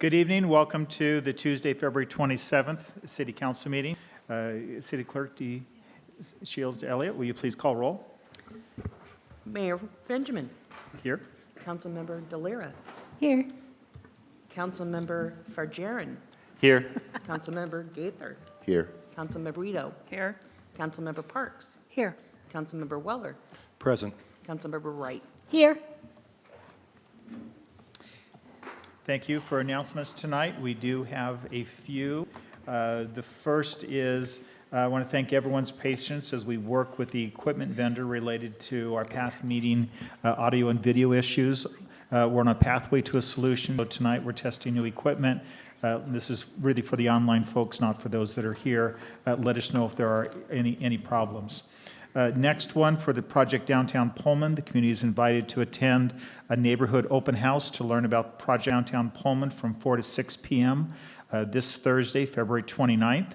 Good evening. Welcome to the Tuesday, February 27th City Council meeting. City Clerk D. Shields Elliott, will you please call roll? Mayor Benjamin. Here. Councilmember Delira. Here. Councilmember Fargeron. Here. Councilmember Gaither. Here. Councilmember Ito. Here. Councilmember Parks. Here. Councilmember Weller. Present. Councilmember Wright. Here. Thank you for announcements tonight. We do have a few. The first is I want to thank everyone's patience as we work with the equipment vendor related to our past meeting audio and video issues. We're on a pathway to a solution. So tonight we're testing new equipment. This is really for the online folks, not for those that are here. Let us know if there are any problems. Next one, for the project Downtown Pullman, the community is invited to attend a neighborhood open house to learn about Project Downtown Pullman from 4 to 6 p.m. This Thursday, February 29th.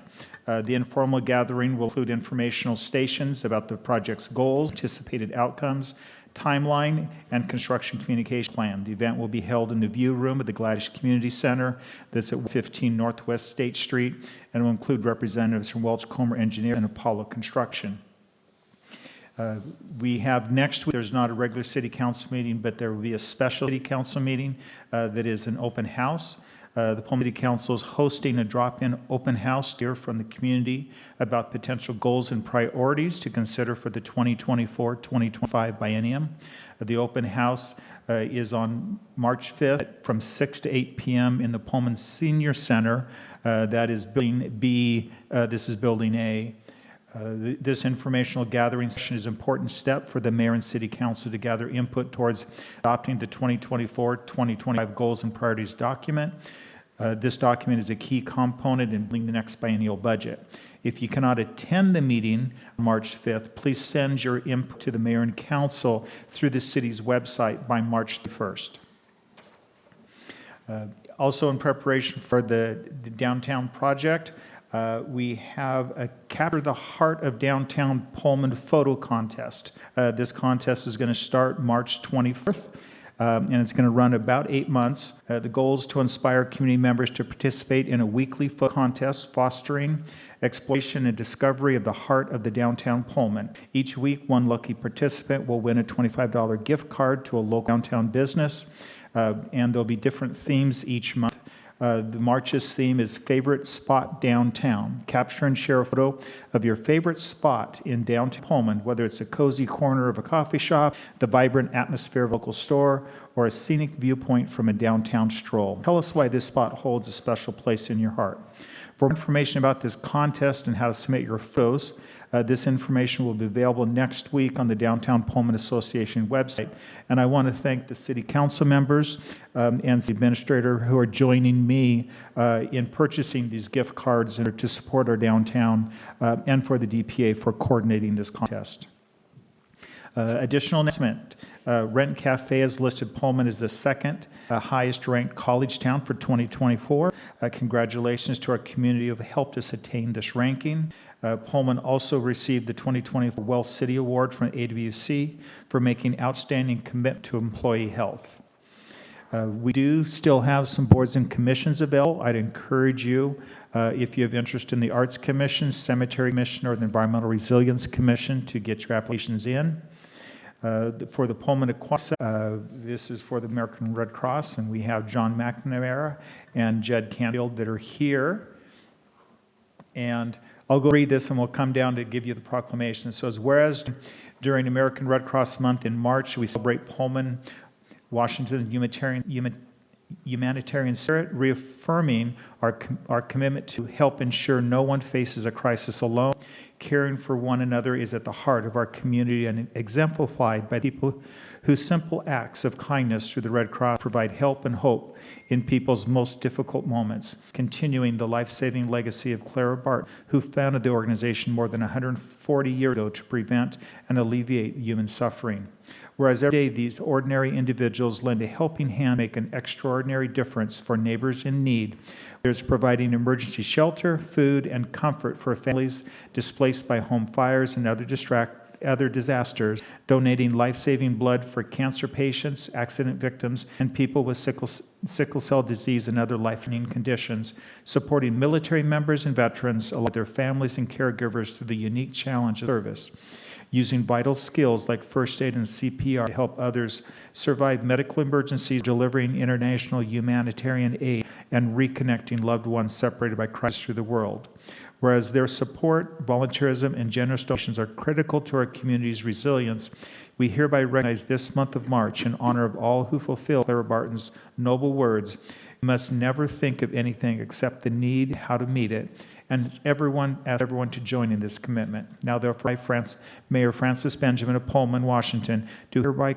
The informal gathering will include informational stations about the project's goals, anticipated outcomes, timeline, and construction communication plan. The event will be held in the View Room at the Gladys Community Center that's at 15 Northwest State Street, and will include representatives from Welch Comer Engineering and Apollo Construction. We have next week, there's not a regular city council meeting, but there will be a special city council meeting that is an open house. The Pullman City Council is hosting a drop-in open house to hear from the community about potential goals and priorities to consider for the 2024-2025 biennium. The open house is on March 5th from 6 to 8 p.m. in the Pullman Senior Center. That is Building B. This is Building A. This informational gathering session is an important step for the mayor and city council to gather input towards adopting the 2024-2025 goals and priorities document. This document is a key component in building the next biennial budget. If you cannot attend the meeting on March 5th, please send your input to the mayor and council through the city's website by March 1st. Also in preparation for the downtown project, we have a Capture the Heart of Downtown Pullman photo contest. This contest is going to start March 24th, and it's going to run about 8 months. The goal is to inspire community members to participate in a weekly photo contest fostering exploration and discovery of the heart of the downtown Pullman. Each week, one lucky participant will win a $25 gift card to a local downtown business, and there'll be different themes each month. The March's theme is Favorite Spot Downtown. Capture and share a photo of your favorite spot in downtown Pullman, whether it's a cozy corner of a coffee shop, the vibrant atmosphere of a local store, or a scenic viewpoint from a downtown stroll. Tell us why this spot holds a special place in your heart. For more information about this contest and how to submit your photos, this information will be available next week on the Downtown Pullman Association website. And I want to thank the city council members and the administrator who are joining me in purchasing these gift cards and to support our downtown and for the DPA for coordinating this contest. Additional announcement, Rent Cafe has listed Pullman as the second highest ranked college town for 2024. Congratulations to our community who have helped us attain this ranking. Pullman also received the 2024 Well City Award from AWC for making outstanding commitment to employee health. We do still have some boards and commissions available. I'd encourage you, if you have interest in the Arts Commission, Cemetery Commission, or the Environmental Resilience Commission, to get your applications in. For the Pullman Aquatic, this is for the American Red Cross, and we have John McNamara and Jed Canfield that are here. And I'll go read this and we'll come down to give you the proclamation. It says, whereas during American Red Cross Month in March, we celebrate Pullman, Washington's humanitarian spirit, reaffirming our commitment to help ensure no one faces a crisis alone. Caring for one another is at the heart of our community and exemplified by people whose simple acts of kindness through the Red Cross provide help and hope in people's most difficult moments, continuing the life-saving legacy of Clara Bart, who founded the organization more than 140 years ago to prevent and alleviate human suffering. Whereas every day these ordinary individuals lend a helping hand, make an extraordinary difference for neighbors in need. There's providing emergency shelter, food, and comfort for families displaced by home fires and other other disasters, donating life-saving blood for cancer patients, accident victims, and people with sickle cell disease and other life-threatening conditions, supporting military members and veterans, along with their families and caregivers through the unique challenge of service, using vital skills like first aid and CPR to help others survive medical emergencies, delivering international humanitarian aid, and reconnecting loved ones separated by crisis through the world. Whereas their support, volunteerism, and generous donations are critical to our community's resilience, we hereby recognize this month of March in honor of all who fulfill Clara Barton's noble words: we must never think of anything except the need, how to meet it, and ask everyone to join in this commitment. Now, therefore, Mayor Francis Benjamin of Pullman, Washington, do hereby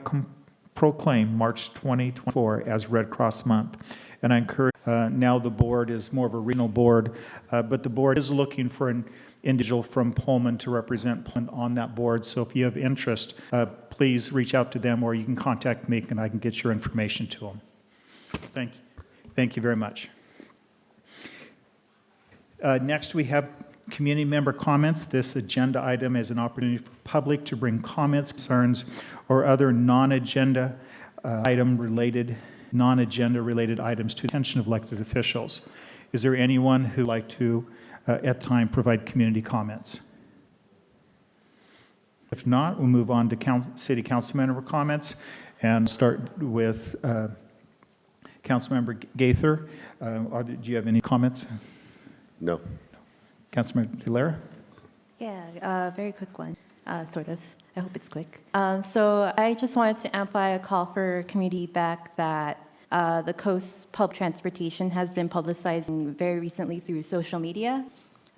proclaim March 2024 as Red Cross Month. And I encourage, now the board is more of a regional board, but the board is looking for an individual from Pullman to represent Pullman on that board. So if you have interest, please reach out to them, or you can contact me and I can get your information to them. Thank you. Thank you very much. Next, we have community member comments. This agenda item is an opportunity for public to bring comments, concerns, or other non-agenda related items to the attention of elected officials. Is there anyone who would like to, at the time, provide community comments? If not, we'll move on to city council member comments and start with Councilmember Gaither. Do you have any comments? No. Councilmember Delera? Yeah, very quick one, sort of. I hope it's quick. So I just wanted to amplify a call for community feedback that the Coast Public Transportation has been publicizing very recently through social media.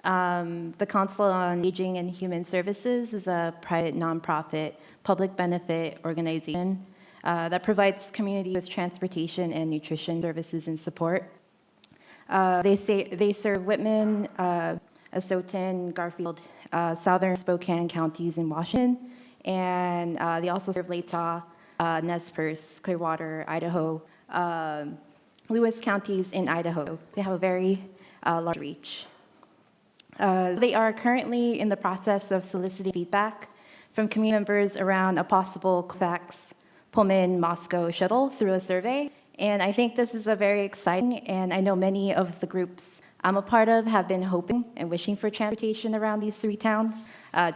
The Council on Aging and Human Services is a private nonprofit public benefit organization that provides community with transportation and nutrition services and support. They serve Whitman, Asotin, Garfield, southern Spokane counties in Washington, and they also serve Latah, Nez Perce, Clearwater, Idaho, Lewis counties in Idaho. They have a very large reach. They are currently in the process of soliciting feedback from community members around a possible Colfax, Pullman, Moscow shuttle through a survey. And I think this is a very exciting, and I know many of the groups I'm a part of have been hoping and wishing for transportation around these three towns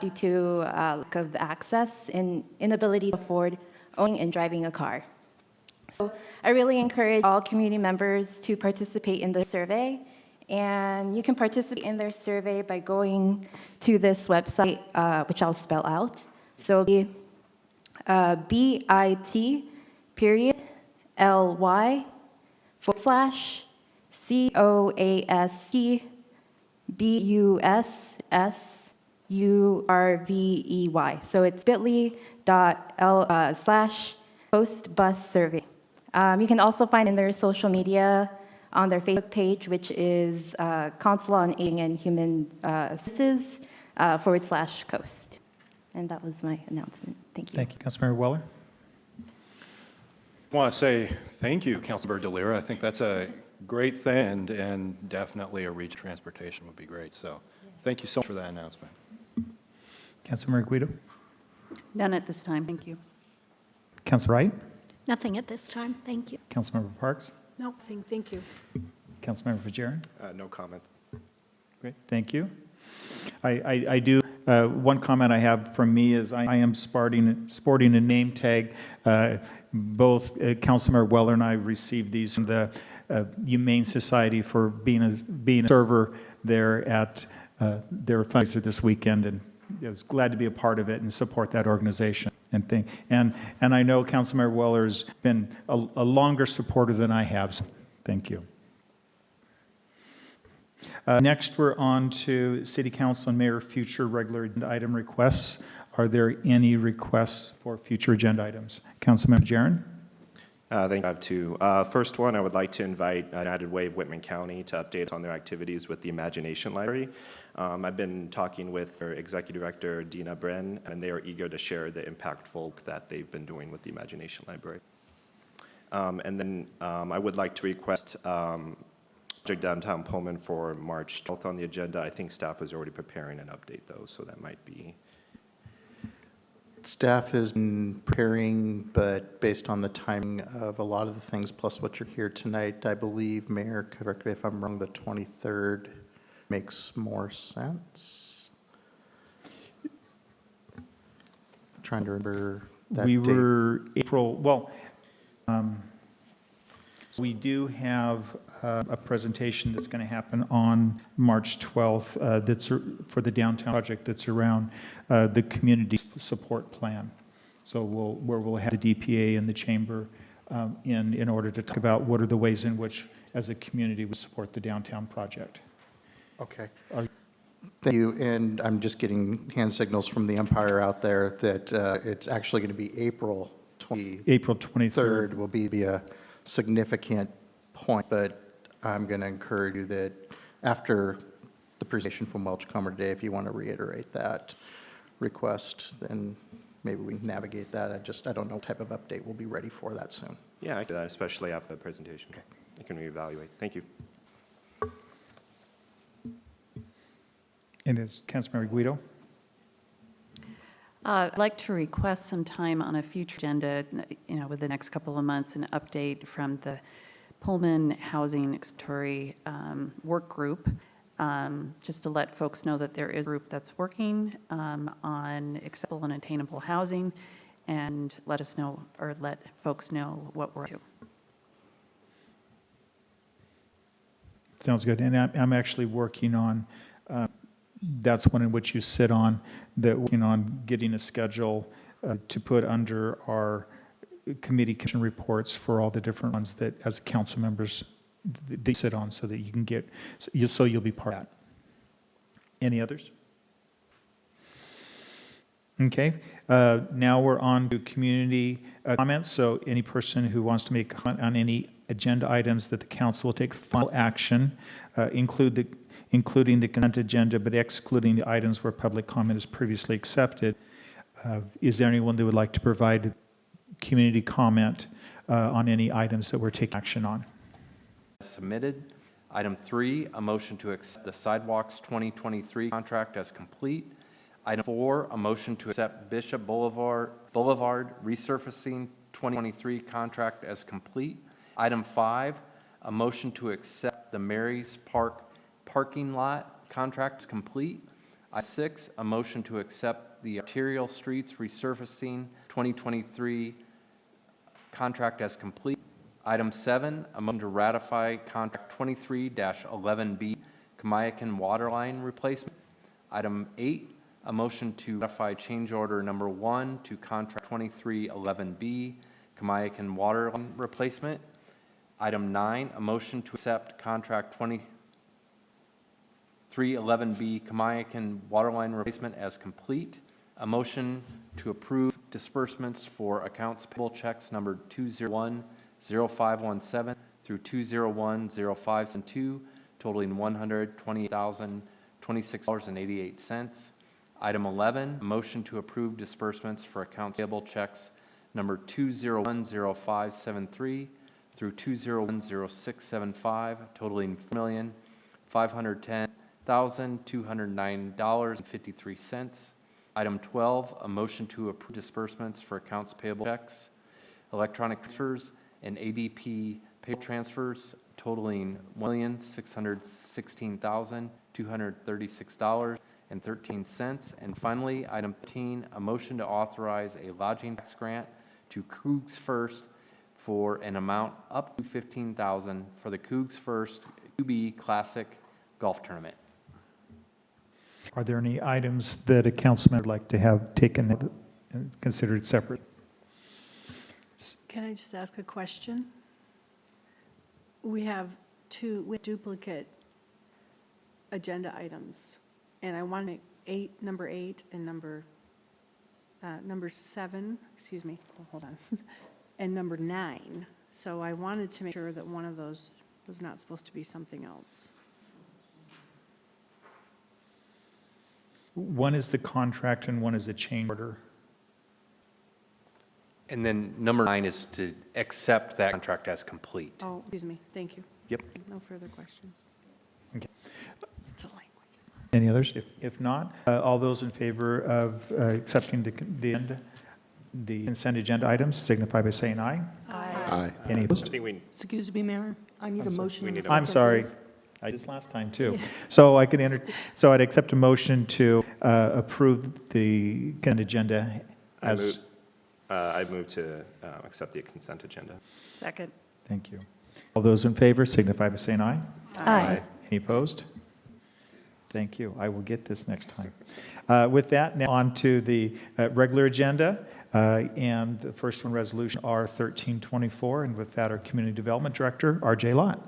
due to lack of access and inability to afford owning and driving a car. So I really encourage all community members to participate in the survey, and you can participate in their survey by going to this website, which I'll spell out. So bit.ly/COASTBUSSURVEY. So it's bit.ly/Coast Bus Survey. You can also find in their social media on their Facebook page, which is Council on Aging and Human Services /Coast. And that was my announcement. Thank you. Thank you. Councilmember Weller? I want to say thank you, Councilmember Delera. I think that's a great thing, and definitely a regional transportation would be great. So thank you so much for that announcement. Councilmember Guido? None at this time, thank you. Councilor Wright? Nothing at this time, thank you. Councilmember Parks? No, thank you. Councilmember Fajarin? No comment. Great, thank you. I do, one comment I have from me is I am sporting a name tag. Both Councilmember Weller and I received these from the Humane Society for being a server there at their fundraiser this weekend, and I was glad to be a part of it and support that organization. And I know Councilmember Weller's been a longer supporter than I have. So thank you. Next, we're on to City Council and Mayor future regular agenda item requests. Are there any requests for future agenda items? Councilmember Jaron? Thank you. I have two. First one, I would like to invite United Way of Whitman County to update us on their activities with the Imagination Library. I've been talking with their Executive Director, Dina Bren, and they are eager to share the impactful work that they've been doing with the Imagination Library. And then I would like to request Project Downtown Pullman for March 12th on the agenda. I think staff is already preparing an update, though, so that might be Staff has been preparing, but based on the timing of a lot of the things, plus what you're here tonight, I believe, Mayor, correct me if I'm wrong, the 23rd makes more sense. Trying to remember that We date. were April, well, we do have a presentation that's going to happen on March 12th that's for the downtown project that's around the community support plan. So we'll have the DPA and the chamber in order to talk about what are the ways in which, as a community, we support the downtown project. Okay. Are- Thank you, and I'm just getting hand signals from the umpire out there that it's actually going to be April 23rd will be a significant point, but I'm going to encourage you that after the presentation from Welchcomer today, if you want to reiterate that request, then maybe we can navigate that. I don't know what type of update we'll be ready for that soon. Yeah, I can do that, especially after the presentation. Okay. I can reevaluate. Thank you. And is Councilmember Guido? I'd like to request some time on a future agenda, with the next couple of months, an update from the Pullman Housing Exploratory Work Group, just to let folks know that there is a group that's working on accessible and attainable housing, and let us know, or let folks know what we're up to. Sounds good. And I'm actually working on, that's one in which you sit on, that working on getting a schedule to put under our commission reports for all the different ones that, as council members, they sit on, so that you can get, so you'll be part of that. Any others? Okay. Now we're on to community comments. So any person who wants to make a comment on any agenda items that the council will take final action, including the consent agenda, but excluding the items where public comment is previously accepted. Is there anyone that would like to provide community comment on any items that we're taking action on? Submitted. Item 3, a motion to accept the Sidewalks 2023 contract as complete. Item 4, a motion to accept Bishop Boulevard resurfacing 2023 contract as complete. Item 5, a motion to accept the Mary's Park parking lot contract as complete. Item 6, a motion to accept the arterial streets resurfacing 2023 contract as complete. Item 7, a motion to ratify contract 23-11B Kamiakin Waterline Replacement. Item 8, a motion to ratify change order number 1 to contract 23-11B Kamiakin Waterline Replacement. Item 9, a motion to accept contract 23-11B Kamiakin Waterline Replacement as complete. A motion to approve disbursements for accounts payable checks number 201-0517 through 201-0572, totaling $128,026.88. Item 11, a motion to approve disbursements for accounts payable checks number 201-0573 through 201-0675, totaling $510,209.53. Item 12, a motion to approve disbursements for accounts payable checks, electronic transfers, and ADP payroll transfers totaling $1,616,236.13. And finally, item 15, a motion to authorize a lodging tax grant to Cougs First for an amount up to $15,000 for the Cougs First QB Classic Golf Tournament. Are there any items that a council member would like to have taken and considered separate? Can I just ask a question? We have duplicate agenda items, and I want to make number 8 and number 7, excuse me, hold on, and number 9. So I wanted to make sure that one of those was not supposed to be something else. One is the contract and one is a change order. And then number 9 is to accept that contract as complete. Oh, excuse me, thank you. Yep. No further questions. Okay. It's a language. Any others? If not, all those in favor of accepting the consent agenda items signify by saying aye. Aye. Any I opposed? think we, Excuse me, Mayor, I need a motion. We and a need a- second, I'm sorry. please. I did this last time, too. So I'd accept a motion to approve the consent agenda as, I move to accept the consent agenda. Second. thank you. All those in favor signify by saying aye. Aye. Any opposed? Thank you. I will get this next time. With that, now on to the regular agenda. And the first one, Resolution R1324. And with that, our Community Development Director, R.J. Lott.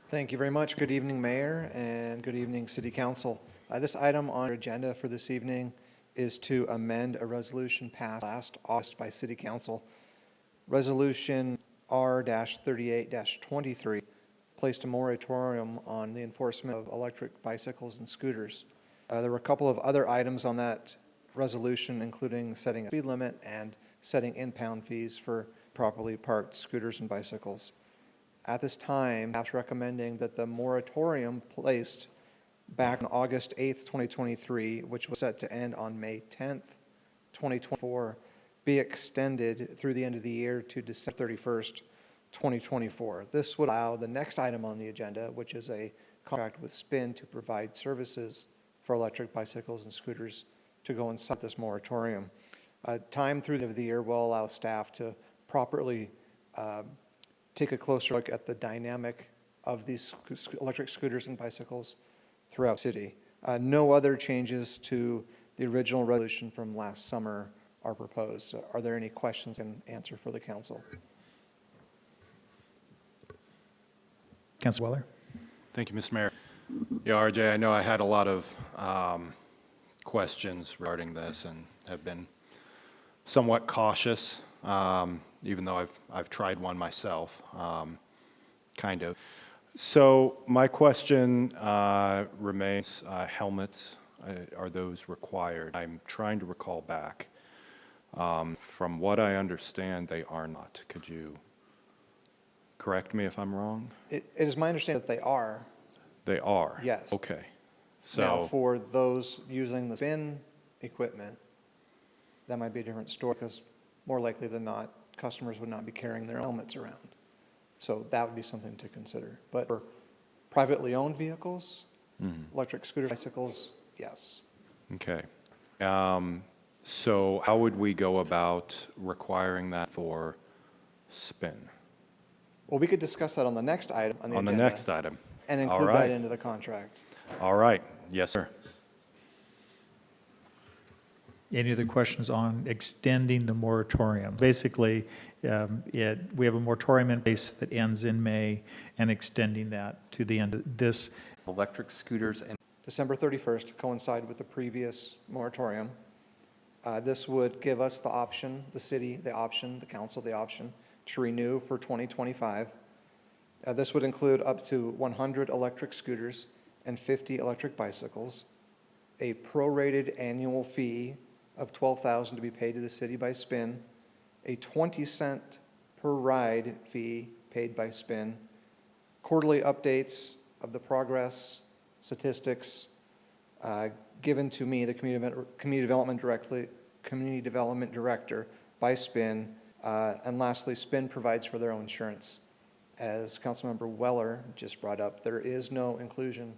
Thank you very much. Good evening, Mayor, and good evening, City Council. This item on our agenda for this evening is to amend a resolution passed last August by City Council. Resolution R-38-23 placed a moratorium on the enforcement of electric bicycles and scooters. There were a couple of other items on that resolution, including setting a speed limit and setting impound fees for properly parked scooters and bicycles. At this time, after recommending that the moratorium placed back on August 8th, 2023, which was set to end on May 10th, 2024, be extended through the end of the year to December 31st, 2024. This would allow the next item on the agenda, which is a contract with Spin to provide services for electric bicycles and scooters, to go inside this moratorium. Time through the end of the year will allow staff to properly take a closer look at the dynamic of these electric scooters and bicycles throughout the city. No other changes to the original resolution from last summer are proposed. Are there any questions and answer for the council? Councilor Weller. Thank you, Mr. Mayor. Yeah, RJ, I know I had a lot of questions regarding this and have been somewhat cautious, even though I've tried one myself, kind of. So my question remains, helmets, are those required? I'm trying to recall back. From what I understand, they are not. Could you correct me if I'm wrong? It is my understanding that they are. They are? Yes. Okay. Now, So, for those using the Spin equipment, that might be a different story, because more likely than not, customers would not be carrying their helmets around. So that would be something to consider. But for privately owned vehicles, electric scooters, bicycles, yes. okay. So how would we go about requiring that for Spin? Well, we could discuss that on the next item on the On the agenda. next item? And All include right. that into the contract. All right. Yes, sir. Any other questions on extending the moratorium? Basically, we have a moratorium in place that ends in May, and extending that to the end of this. Electric scooters and December 31st to coincide with the previous moratorium. This would give us the option, the city, the option, the council, the option to renew for 2025. This would include up to 100 electric scooters and 50 electric bicycles, a prorated annual fee of $12,000 to be paid to the city by Spin, a 20-cent per ride fee paid by Spin, quarterly updates of the progress, statistics given to me, the community development director by Spin, and lastly, Spin provides for their own insurance. As Councilmember Weller just brought up, there is no inclusion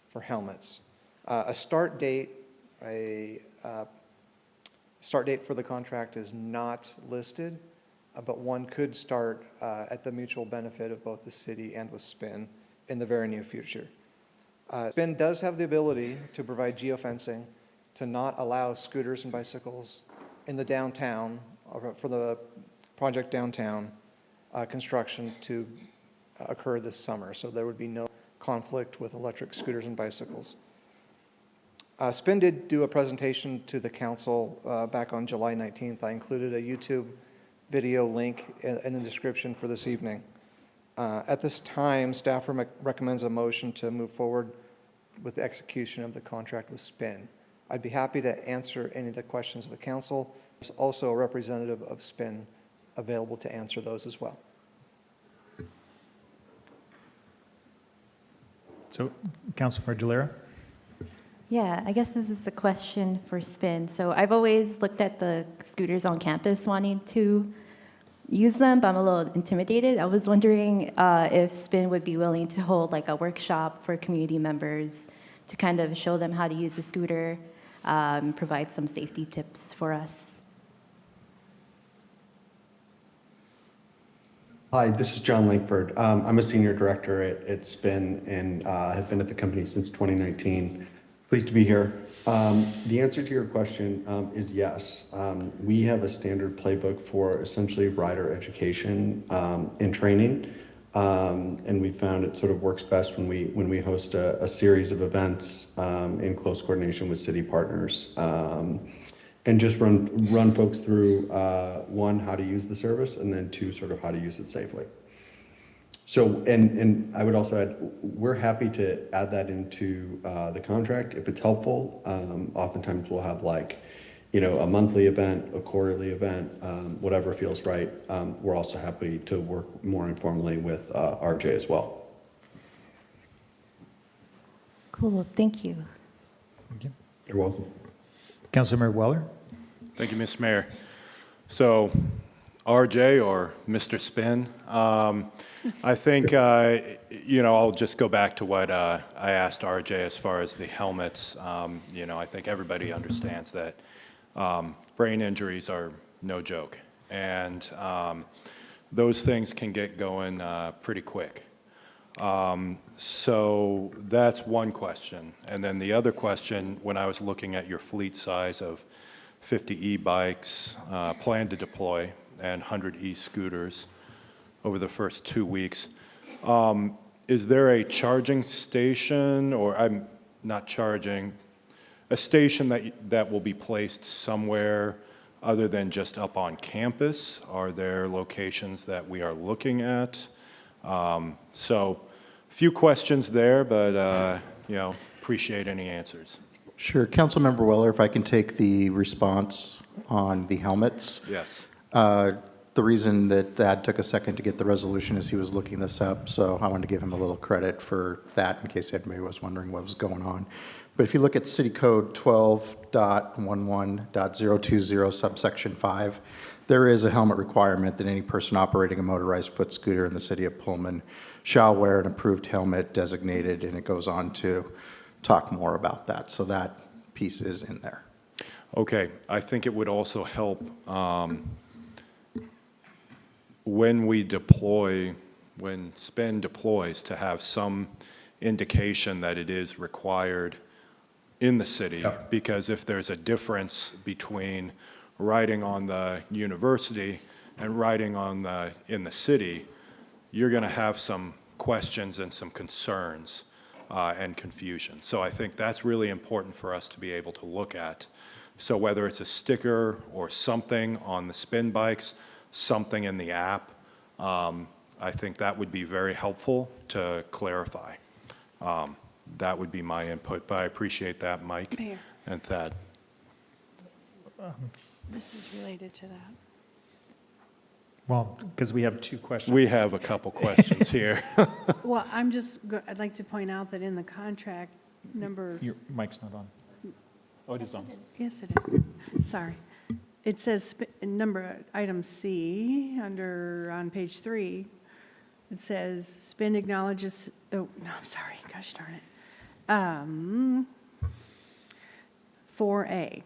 for helmets. A start date for the contract is not listed, but one could start at the mutual benefit of both the city and with Spin in the very near future. Spin does have the ability to provide geofencing to not allow scooters and bicycles in the downtown, or for the project downtown construction to occur this summer. So there would be no conflict with electric scooters and bicycles. Spin did do a presentation to the council back on July 19th. I included a YouTube video link in the description for this evening. At this time, staff recommends a motion to move forward with the execution of the contract with Spin. I'd be happy to answer any of the questions of the council. There's also a representative of Spin available to answer those as well. So, Councilmember Delera? Yeah, I guess this is a question for Spin. So I've always looked at the scooters on campus wanting to use them, but I'm a little intimidated. I was wondering if Spin would be willing to hold like a workshop for community members to kind of show them how to use the scooter, provide some safety tips for us. Hi, this is John Langford. I'm a senior director at Spin and have been at the company since 2019. Pleased to be here. The answer to your question is yes. We have a standard playbook for essentially rider education and training. And we found it sort of works best when we host a series of events in close coordination with city partners. And just run folks through, one, how to use the service, and then two, sort of how to use it safely. So, and I would also add, we're happy to add that into the contract if it's helpful. Oftentimes we'll have a monthly event, a quarterly event, whatever feels right. We're also happy to work more informally with RJ as well. Cool, thank you. Thank you. You're welcome. Councilmember Weller? Thank you, Mr. Mayor. So, RJ or Mr. Spin, I think, I'll just go back to what I asked RJ as far as the helmets. I think everybody understands that brain injuries are no joke. And those things can get going pretty quick. So that's one question. And then the other question, when I was looking at your fleet size of 50 e-bikes planned to deploy and 100 e-scooters over the first 2 weeks, is there a charging station, or I'm not charging, a station that will be placed somewhere other than just up on campus? Are there locations that we are looking at? So a few questions there, but, appreciate any answers. Sure. Councilmember Weller, if I can take the response on the helmets. Yes. The reason that Thad took a second to get the resolution is he was looking this up, so I wanted to give him a little credit for that in case anybody was wondering what was going on. But if you look at City Code 12.11.020 subsection 5, there is a helmet requirement that any person operating a motorized foot scooter in the city of Pullman shall wear an approved helmet designated, and it goes on to talk more about that. So that piece is in there. Okay. I think it would also help when we deploy, when Spin deploys, to have some indication that it is required in the city. Yeah. Because if there's a difference between riding on the university and riding in the city, you're going to have some questions and some concerns and confusion. So I think that's really important for us to be able to look at. So whether it's a sticker or something on the Spin bikes, something in the app, I think that would be very helpful to clarify. That would be my input, but I appreciate that, Mike Mayor. and Thad. This is related to that. Well, because we have two questions. We have a couple questions here. Well, I'd like to point out that in the contract, Your mic's not on. Oh, it is on. yes, it is. Sorry. It says, item C, on page 3, it says, Spin acknowledges, oh, no, I'm sorry, gosh darn it. 4A,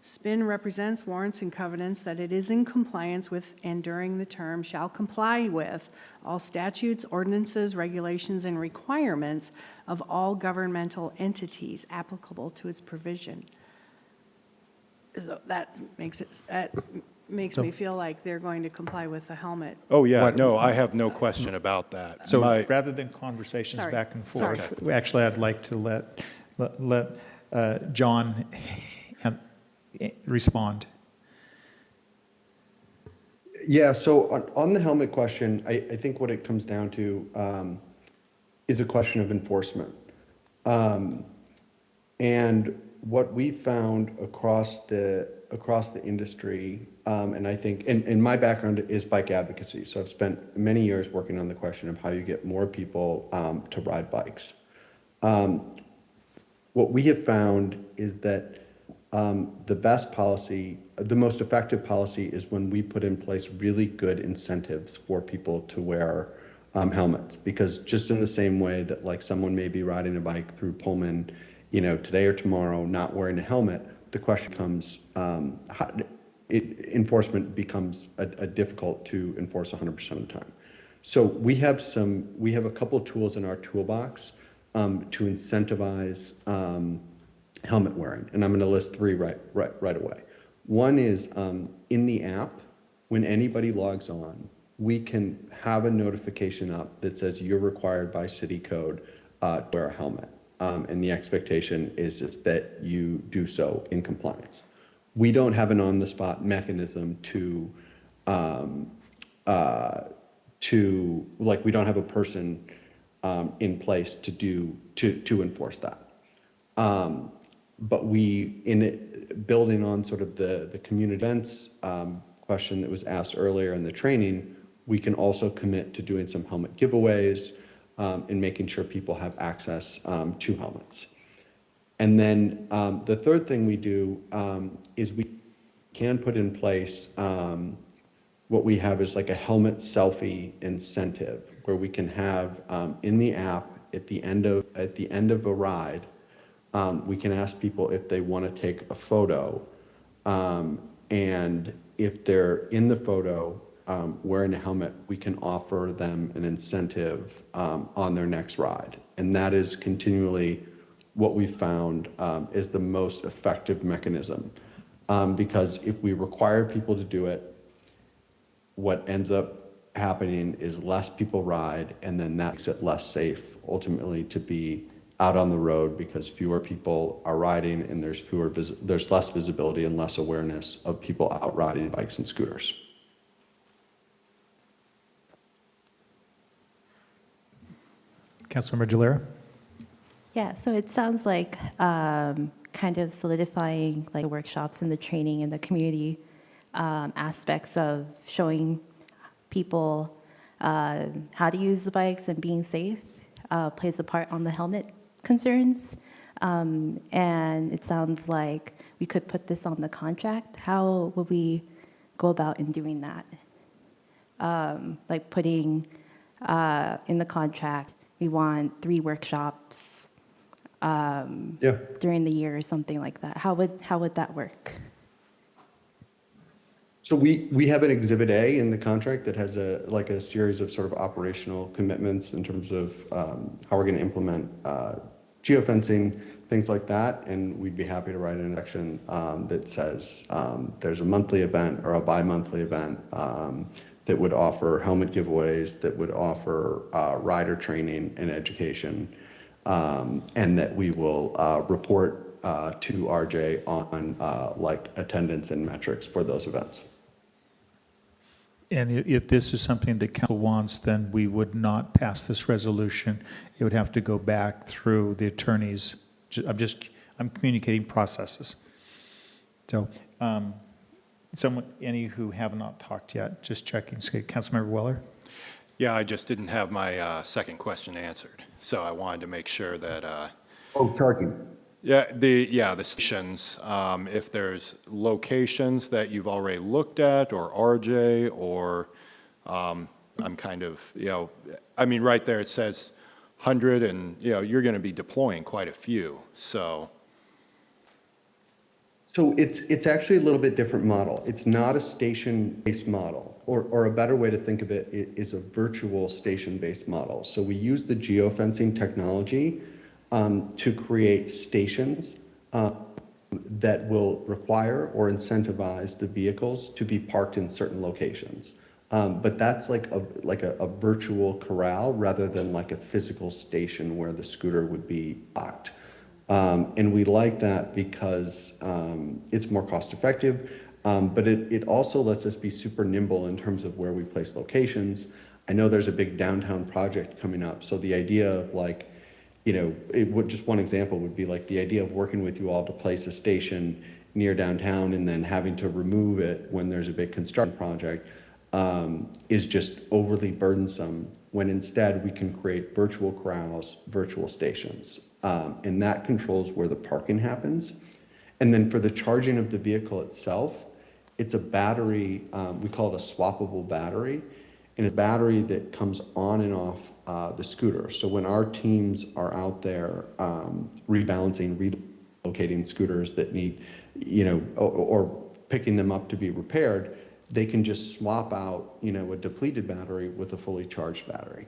Spin represents, warrants, and covenants that it is in compliance with and during the term shall comply with all statutes, ordinances, regulations, and requirements of all governmental entities applicable to its provision. So that makes me feel like they're going to comply with the helmet. Oh, yeah, no, I have no question about that. So rather than conversations Sorry. back and Sorry. forth, actually, I'd like to let John respond. Yeah, so on the helmet question, I think what it comes down to is a question of enforcement. And what we found across the industry, and I think, and my background is bike advocacy, so I've spent many years working on the question of how you get more people to ride bikes. what we have found is that the best policy, the most effective policy is when we put in place really good incentives for people to wear helmets. Because just in the same way that like someone may be riding a bike through Pullman, today or tomorrow, not wearing a helmet, the question comes, enforcement becomes a difficult to enforce 100% of the time. So we have a couple of tools in our toolbox to incentivize helmet wearing, and I'm going to list three right away. One is in the app, when anybody logs on, we can have a notification up that says you're required by city code to wear a helmet, and the expectation is that you do so in compliance. We don't have an on-the-spot mechanism we don't have a person in place to enforce that. But building on sort of the community events question that was asked earlier in the training, we can also commit to doing some helmet giveaways and making sure people have access to helmets. And then the third thing we do is we can put in place what we have is like a helmet selfie incentive, where we can have in the app at the end of a ride, we can ask people if they want to take a photo, and if they're in the photo wearing a helmet, we can offer them an incentive on their next ride. And that is continually what we found is the most effective mechanism, because if we require people to do it, what ends up happening is less people ride, and then that makes it less safe ultimately to be out on the road, because fewer people are riding and there's less visibility and less awareness of people out riding bikes and scooters. Councilmember Jalera? Yeah, so it sounds like kind of solidifying like the workshops and the training and the community aspects of showing people how to use the bikes and being safe plays a part on the helmet concerns. And it sounds like we could put this on the contract. How would we go about in doing that? Like putting in the contract, we want 3 workshops during the year or something like that. How would that work? So we have an Exhibit A in the contract that has a series of sort of operational commitments in terms of how we're going to implement geofencing, things like that. And we'd be happy to write an section that says there's a monthly event or a bi-monthly event that would offer helmet giveaways, that would offer rider training and education, and that we will report to RJ on like attendance and metrics for those events. And if this is something that council wants, then we would not pass this resolution. It would have to go back through the attorneys. I'm communicating processes. So, any who have not talked yet, just checking. So, Councilmember Weller? Yeah, I just didn't have my second question answered. So I wanted to make sure that. Charging. Yeah, the stations, if there's locations that you've already looked at, or RJ, or I'm kind of, I mean, right there it says 100, and, you're going to be deploying quite a few, so. So it's actually a little bit different model. It's not a station-based model, or a better way to think of it is a virtual station-based model. So we use the geofencing technology to create stations that will require or incentivize the vehicles to be parked in certain locations. But that's like a virtual corral rather than like a physical station where the scooter would be parked. And we like that because it's more cost effective, but it also lets us be super nimble in terms of where we place locations. I know there's a big downtown project coming up, so the idea of like, just one example would be like the idea of working with you all to place a station near downtown and then having to remove it when there's a big construction project is just overly burdensome, when instead we can create virtual corrals, virtual stations. And that controls where the parking happens. And then for the charging of the vehicle itself, it's a battery, we call it a swappable battery, and a battery that comes on and off the scooter. So when our teams are out there rebalancing, relocating scooters that need, or picking them up to be repaired, they can just swap out, a depleted battery with a fully charged battery.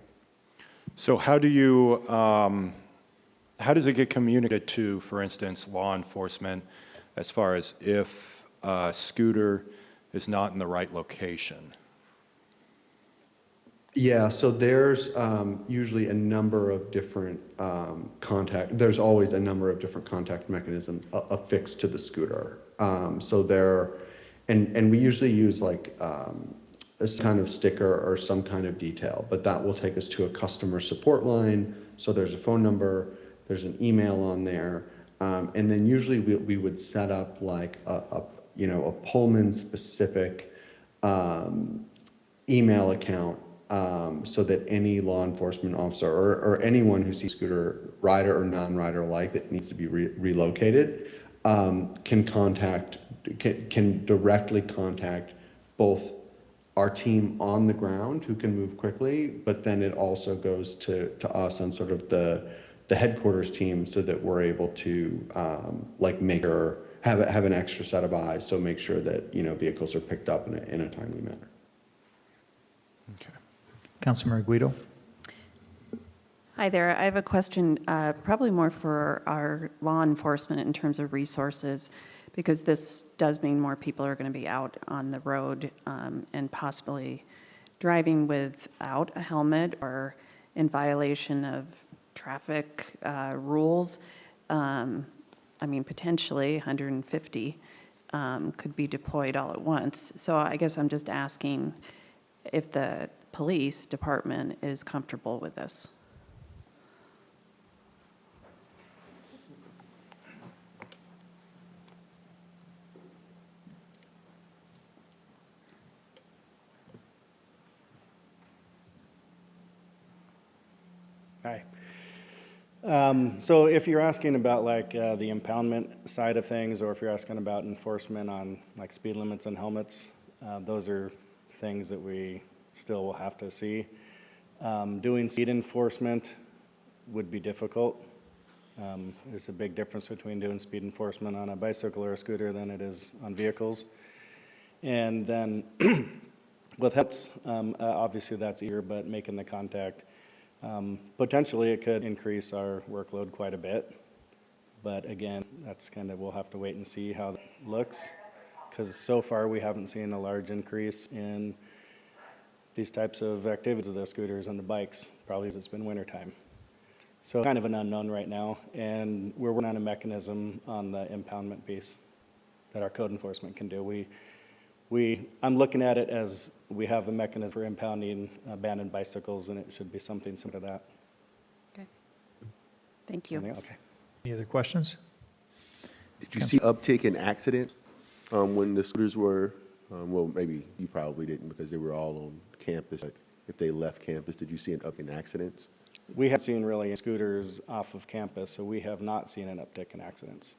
So how does it get communicated to, for instance, law enforcement, as far as if a scooter is not in the right location? Yeah, so there's usually a number of different there's always a number of different contact mechanisms affixed to the scooter. And we usually use like a kind of sticker or some kind of detail, but that will take us to a customer support line. So there's a phone number, there's an email on there, and then usually we would set up like a Pullman specific email account so that any law enforcement officer or anyone who sees scooter rider or non-rider alike that needs to be relocated can directly contact both our team on the ground who can move quickly, but then it also goes to us on sort of the headquarters team so that we're able to make sure, have an extra set of eyes, so make sure that vehicles are picked up in a timely manner. Okay. Councilmember Guido. Hi there. I have a question, probably more for our law enforcement in terms of resources, because this does mean more people are going to be out on the road and possibly driving without a helmet or in violation of traffic rules. Potentially 150 could be deployed all at once. So I guess I'm just asking if the police department is comfortable with this. Hi. So if you're asking about the impoundment side of things, or if you're asking about enforcement on speed limits and helmets, those are things that we still will have to see. Doing speed enforcement would be difficult. There's a big difference between doing speed enforcement on a bicycle or a scooter than it is on vehicles. And then with helmets, obviously that's easier, but making the contact, potentially it could increase our workload quite a bit. But again, that's we'll have to wait and see how that looks, because so far we haven't seen a large increase in these types of activities of the scooters and the bikes, probably because it's been wintertime. So kind of an unknown right now, and we're working on a mechanism on the impoundment piece that our code enforcement can do. I'm looking at it as we have a mechanism for impounding abandoned bicycles, and it should be something similar to that. Okay. Thank you. Okay. Any other questions? Did you see uptick in accidents when the scooters were, well, maybe you probably didn't because they were all on campus, but if they left campus, did you see an uptick in accidents? We have seen really scooters off of campus, so we have not seen an uptick in accidents.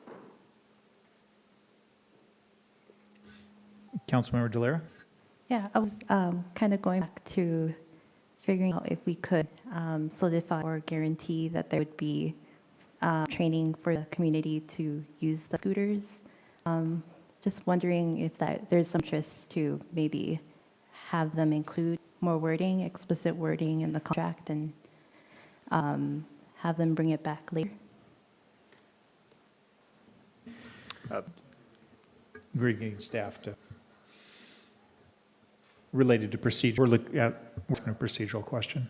Councilmember Delera. Yeah, I was kind of going back to figuring out if we could solidify or guarantee that there would be training for the community to use the scooters. Just wondering if there's some interest to maybe have them include more wording, explicit wording in the contract, and have them bring it back later. We're getting staff to, related to procedure. We're looking at a procedural question.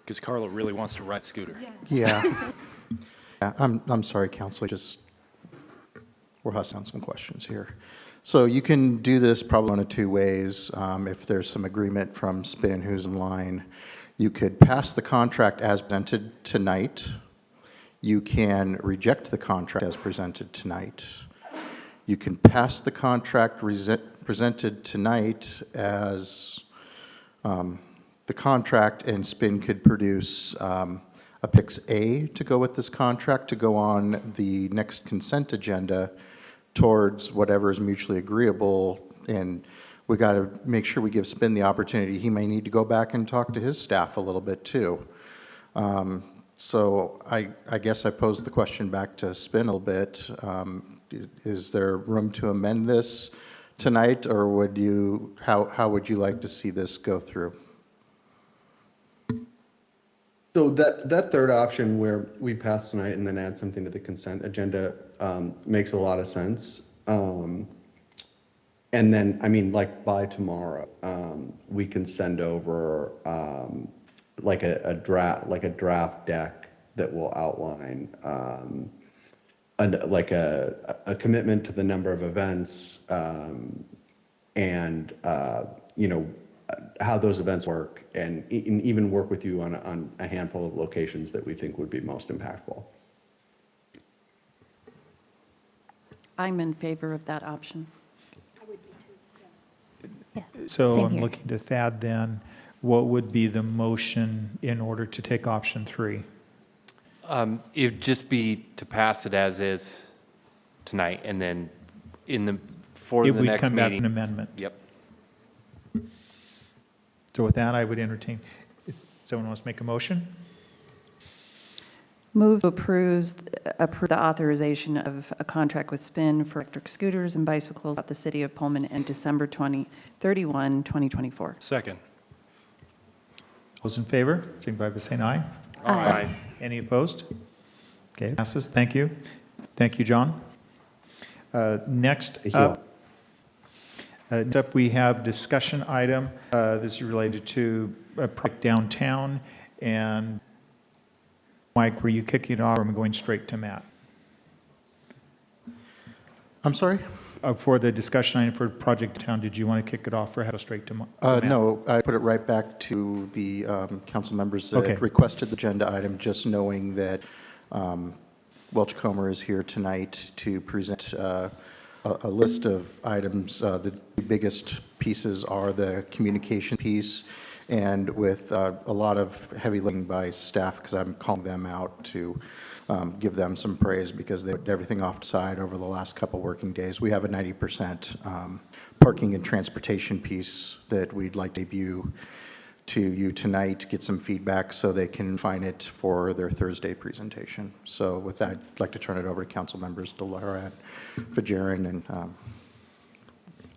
Because Carla really wants to ride scooter. Yeah. Yeah, I'm sorry, Council, we're hustling on some questions here. So you can do this probably one of two ways. If there's some agreement from SPIN, who's in line, you could pass the contract as presented tonight. You can reject the contract as presented tonight. You can pass the contract presented tonight as the contract, and SPIN could produce Appendix A to go with this contract, to go on the next consent agenda towards whatever is mutually agreeable. And we got to make sure we give Spin the opportunity. He may need to go back and talk to his staff a little bit too. So I guess I posed the question back to Spin a little bit. Is there room to amend this tonight, or would you, how would you like to see this go through? So that third option where we pass tonight and then add something to the consent agenda makes a lot of sense. And then, I mean, like by tomorrow, we can send over like a draft deck that will outline like a commitment to the number of events and you know, how those events work, and even work with you on a handful of locations that we think would be most impactful. I'm in favor of that option. Yeah, So same I'm here. looking to Thad then, what would be the motion in order to take option 3? It'd just be to pass it as is tonight, and then for It the would next come back an meeting. amendment. Yep. So with that, I would entertain, if someone wants to make a motion? Move to approve the authorization of a contract with Spin for electric scooters and bicycles at the city of Pullman in December 31, 2024. Second. Those in favor, signify by saying aye. Aye. Any opposed? Okay, passes. Thank you. Thank you, John. Next up, we have discussion item. This is related to a project downtown. And Mike, were you kicking it off, or am I going straight to Matt? I'm sorry? For the discussion item for project downtown, did you want to kick it off or have it straight to Matt? No, I put it right back to the council members Okay. that requested the agenda item, just knowing that Welch Comer is here tonight to present a list of items. The biggest pieces are the communication piece, and with a lot of heavy lifting by staff, because I'm calling them out to give them some praise, because they put everything off the side over the last couple working days. We have a 90% parking and transportation piece that we'd like to debut to you tonight, get some feedback so they can find it for their Thursday presentation. So with that, I'd like to turn it over to council members Delara and Fajarin, and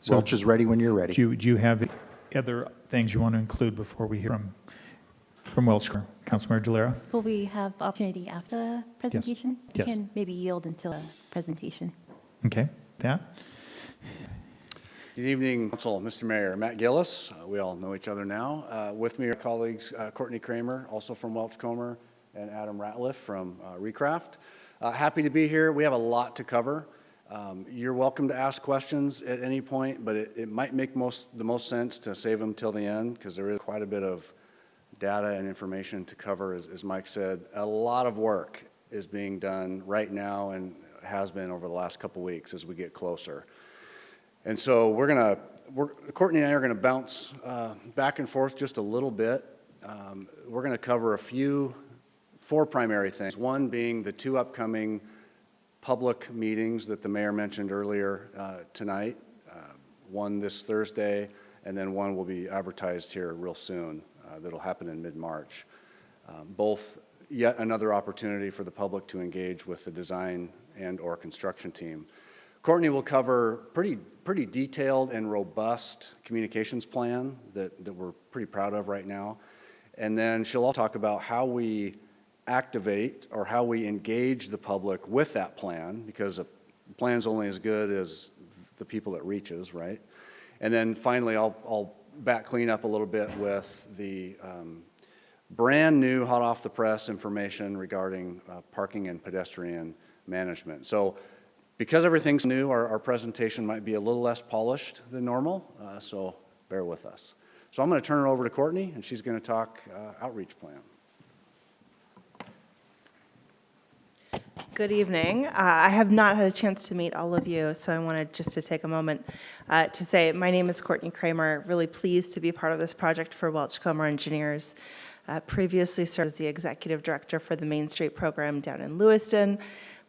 Welch is ready when you're ready. Do you have other things you want to include before we hear from Welch? Councilmember Delara? Will we have opportunity after the presentation? Yes. We can maybe yield until a presentation. Okay, that? Good evening, Council. Mr. Mayor, Matt Gillis. We all know each other now. With me are colleagues Courtney Kramer, also from Welch Comer, and Adam Ratliff from Recraft. Happy to be here. We have a lot to cover. You're welcome to ask questions at any point, but it might make the most sense to save them till the end, because there is quite a bit of data and information to cover. As Mike said, a lot of work is being done right now and has been over the last couple weeks as we get closer. And so Courtney and I are going to bounce back and forth just a little bit. We're going to cover four primary things. One being the two upcoming public meetings that the mayor mentioned earlier tonight. One this Thursday, and then one will be advertised here real soon. That'll happen in mid-March. Both yet another opportunity for the public to engage with the design and/or construction team. Courtney will cover pretty detailed and robust communications plan that we're pretty proud of right now. And then she'll all talk about how we activate or how we engage the public with that plan, because a plan's only as good as the people it reaches, right? And then finally, I'll back clean up a little bit with the brand new hot off the press information regarding parking and pedestrian management. So because everything's new, our presentation might be a little less polished than normal, so bear with us. So I'm going to turn it over to Courtney, and she's going to talk outreach plan. Good evening. I have not had a chance to meet all of you, so I wanted just to take a moment to say my name is Courtney Kramer. Really pleased to be part of this project for Welch Comer Engineers. Previously served as the executive director for the Main Street program down in Lewiston.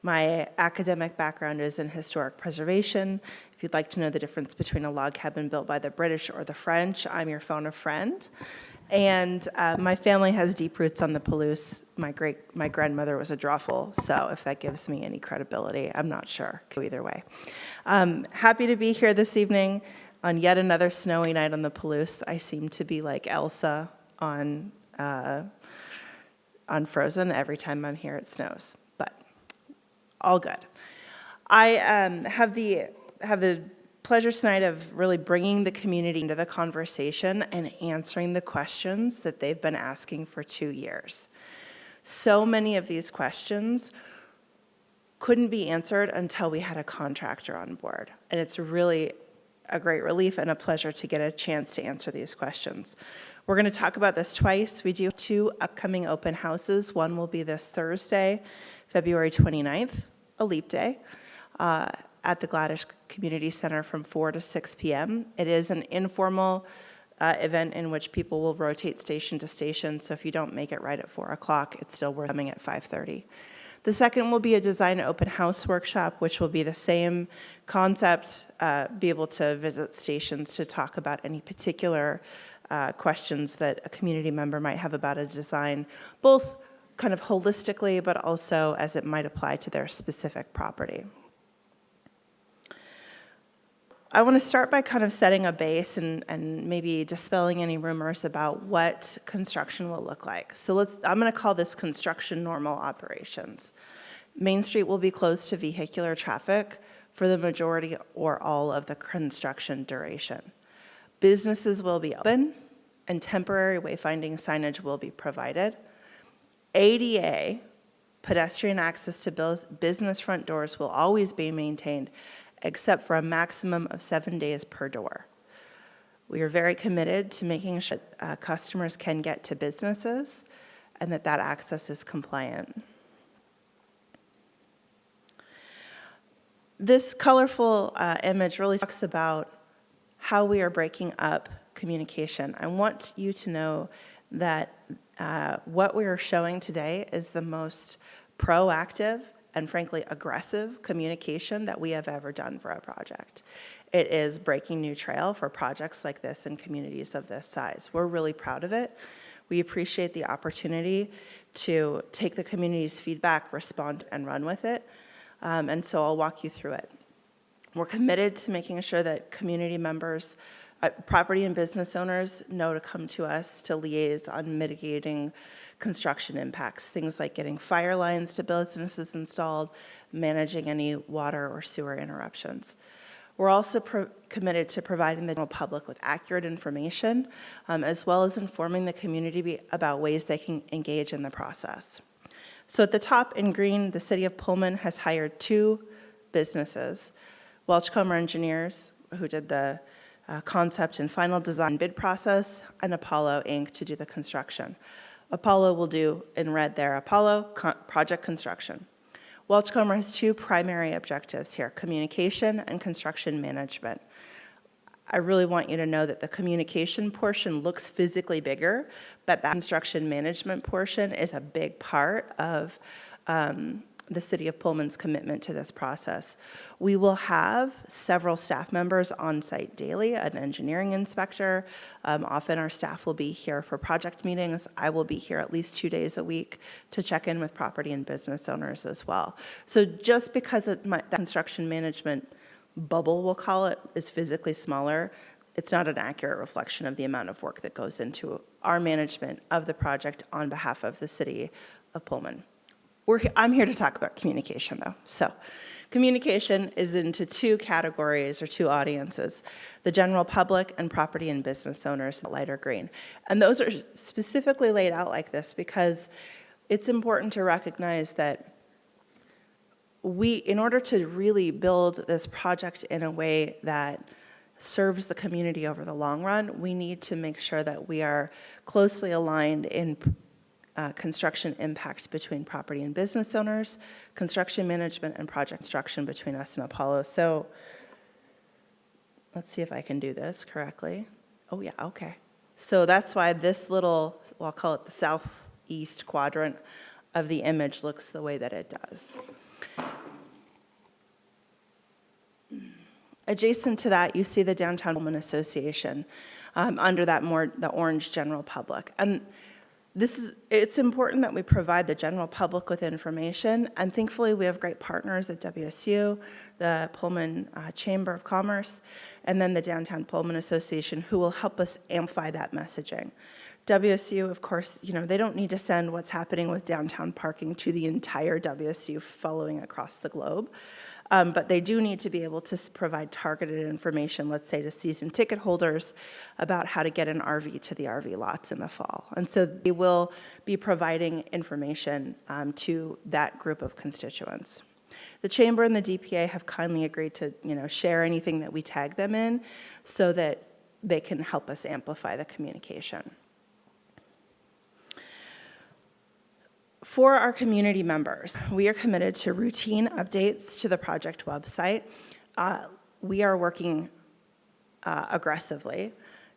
My academic background is in historic preservation. If you'd like to know the difference between a log cabin built by the British or the French, I'm your phone a friend. And my family has deep roots on the Palouse. My grandmother was a Droffel, so if that gives me any credibility, I'm not sure. Either way. Happy to be here this evening on yet another snowy night on the Palouse. I seem to be like Elsa on Frozen. Every time I'm here, it snows, but all good. I have the pleasure tonight of really bringing the community into the conversation and answering the questions that they've been asking for 2 years. So many of these questions couldn't be answered until we had a contractor on board, and it's really a great relief and a pleasure to get a chance to answer these questions. We're going to talk about this twice. We do have 2 upcoming open houses. One will be this Thursday, February 29th, a leap day, at the Gladish Community Center from 4 to 6 p.m. It is an informal event in which people will rotate station to station, so if you don't make it right at 4 o'clock, it's still worth coming at 5:30. The second will be a design open house workshop, which will be the same concept, be able to visit stations to talk about any particular questions that a community member might have about a design, both kind of holistically, but also as it might apply to their specific property. I want to start by kind of setting a base and maybe dispelling any rumors about what construction will look like. So I'm going to call this construction normal operations. Main Street will be closed to vehicular traffic for the majority or all of the construction duration. Businesses will be open and temporary wayfinding signage will be provided. ADA, pedestrian access to business front doors, will always be maintained except for a maximum of 7 days per door. We are very committed to making sure that customers can get to businesses and that access is compliant. This colorful image really talks about how we are breaking up communication. I want you to know that what we are showing today is the most proactive and frankly aggressive communication that we have ever done for a project. It is breaking new trail for projects like this in communities of this size. We're really proud of it. We appreciate the opportunity to take the community's feedback, respond, and run with it. And so I'll walk you through it. We're committed to making sure that community members, property and business owners know to come to us to liaise on mitigating construction impacts, things like getting fire lines to businesses installed, managing any water or sewer interruptions. We're also committed to providing the general public with accurate information, as well as informing the community about ways they can engage in the process. So at the top in green, the City of Pullman has hired 2 businesses, Welchcomer Engineers, who did the concept and final design bid process, and Apollo Inc. to do the construction. Apollo will do, in red there, Apollo project construction. Welchcomer has 2 primary objectives here, communication and construction management. I really want you to know that the communication portion looks physically bigger, but that construction management portion is a big part of the City of Pullman's commitment to this process. We will have several staff members on site daily, an engineering inspector. Often our staff will be here for project meetings. I will be here at least 2 days a week to check in with property and business owners as well. So just because the construction management bubble, we'll call it, is physically smaller, it's not an accurate reflection of the amount of work that goes into our management of the project on behalf of the City of Pullman. I'm here to talk about communication, though. So communication is into 2 categories or 2 audiences, the general public and property and business owners, lighter green. And those are specifically laid out like this because it's important to recognize that in order to really build this project in a way that serves the community over the long run, we need to make sure that we are closely aligned in construction impact between property and business owners, construction management, and project construction between us and Apollo. So let's see if I can do this correctly. Oh yeah, okay. So that's why this little, well, I'll call it the southeast quadrant of the image looks the way that it does. Adjacent to that, you see the Downtown Pullman Association under that the orange general public. And it's important that we provide the general public with information, and thankfully we have great partners at WSU, the Pullman Chamber of Commerce, and then the Downtown Pullman Association, who will help us amplify that messaging. WSU, of course, they don't need to send what's happening with downtown parking to the entire WSU following across the globe. But they do need to be able to provide targeted information, let's say to season ticket holders, about how to get an RV to the RV lots in the fall. And so they will be providing information to that group of constituents. The Chamber and the DPA have kindly agreed to share anything that we tag them in so that they can help us amplify the communication. For our community members, we are committed to routine updates to the project website. We are working aggressively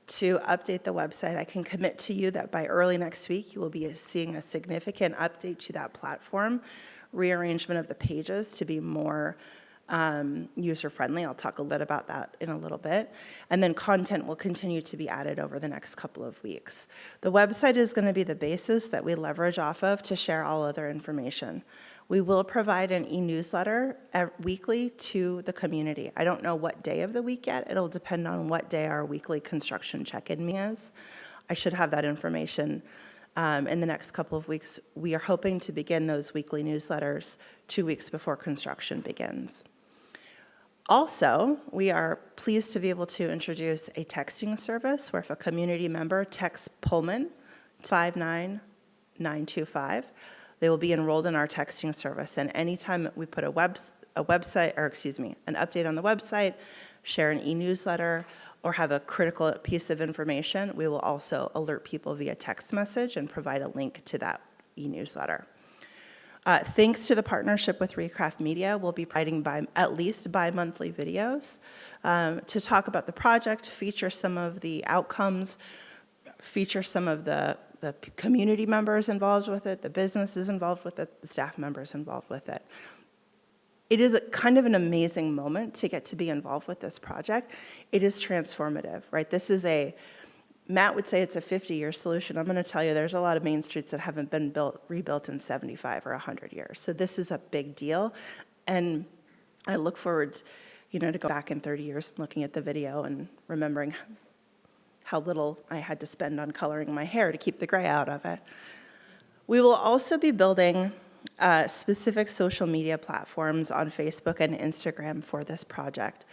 to update the website. I can commit to you that by early next week, you will be seeing a significant update to that platform, rearrangement of the pages to be more user-friendly. I'll talk a little bit about that in a little bit. And then content will continue to be added over the next couple of weeks. The website is going to be the basis that we leverage off of to share all other information. We will provide an e-newsletter weekly to the community. I don't know what day of the week yet. It'll depend on what day our weekly construction check-in meeting is. I should have that information in the next couple of weeks. We are hoping to begin those weekly newsletters 2 weeks before construction begins. Also, we are pleased to be able to introduce a texting service where if a community member texts Pullman 59925, they will be enrolled in our texting service. And anytime we put an update on the website, share an e-newsletter, or have a critical piece of information, we will also alert people via text message and provide a link to that e-newsletter. Thanks to the partnership with Recraft Media, we'll be providing at least bi-monthly videos to talk about the project, feature some of the outcomes, feature some of the community members involved with it, the businesses involved with it, the staff members involved with it. It is kind of an amazing moment to get to be involved with this project. It is transformative, right? Matt would say it's a 50-year solution. I'm going to tell you there's a lot of main streets that haven't been rebuilt in 75 or 100 years. So this is a big deal. And I look forward, to go back in 30 years and looking at the video and remembering how little I had to spend on coloring my hair to keep the gray out of it. We will also be building specific social media platforms on Facebook and Instagram for this project.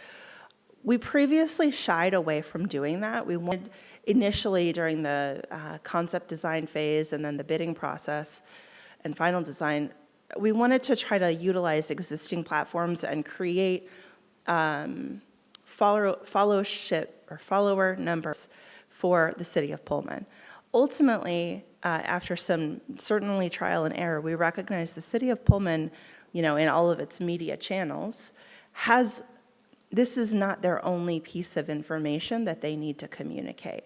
We previously shied away from doing that. We wanted initially during the concept design phase and then the bidding process and final design, we wanted to try to utilize existing platforms and create followership or follower numbers for the city of Pullman. Ultimately, after some certainly trial and error, we recognize the city of Pullman, in all of its media channels, this is not their only piece of information that they need to communicate.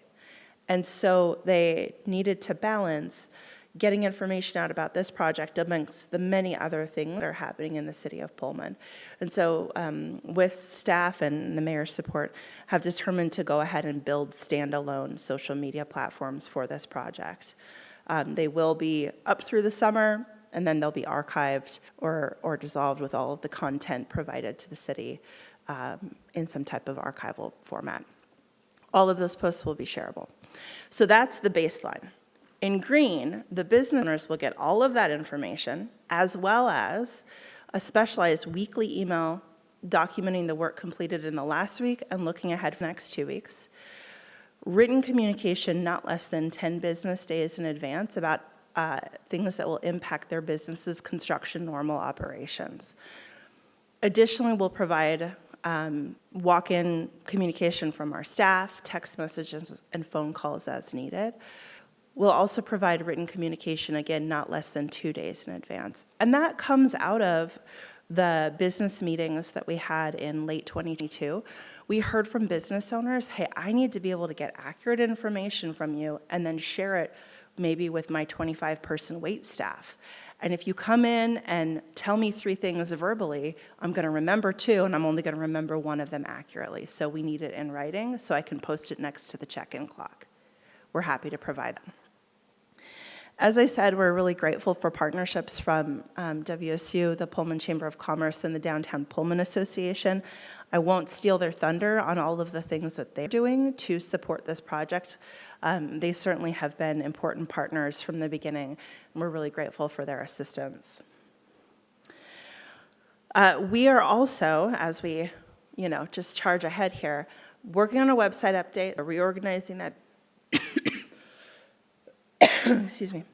And so they needed to balance getting information out about this project amongst the many other things that are happening in the city of Pullman. And so with staff and the mayor's support, have determined to go ahead and build standalone social media platforms for this project. They will be up through the summer, and then they'll be archived or dissolved with all of the content provided to the city in some type of archival format. All of those posts will be shareable. So that's the baseline. In green, the business owners will get all of that information, as well as a specialized weekly email documenting the work completed in the last week and looking ahead for the next 2 weeks. Written communication not less than 10 business days in advance about things that will impact their business's construction normal operations. Additionally, we'll provide walk-in communication from our staff, text messages, and phone calls as needed. We'll also provide written communication, again, not less than 2 days in advance. And that comes out of the business meetings that we had in late 2022, We heard from business owners, hey, I need to be able to get accurate information from you and then share it maybe with my 25-person wait staff. And if you come in and tell me 3 things verbally, I'm going to remember 2, and I'm only going to remember 1 of them accurately. So we need it in writing so I can post it next to the check-in clock. We're happy to provide them. As I said, we're really grateful for partnerships from WSU, the Pullman Chamber of Commerce, and the Downtown Pullman Association. I won't steal their thunder on all of the things that they're doing to support this project. They certainly have been important partners from the beginning, and we're really grateful for their assistance. We are also, as we, just charge ahead here, working on a website update, reorganizing that, excuse me,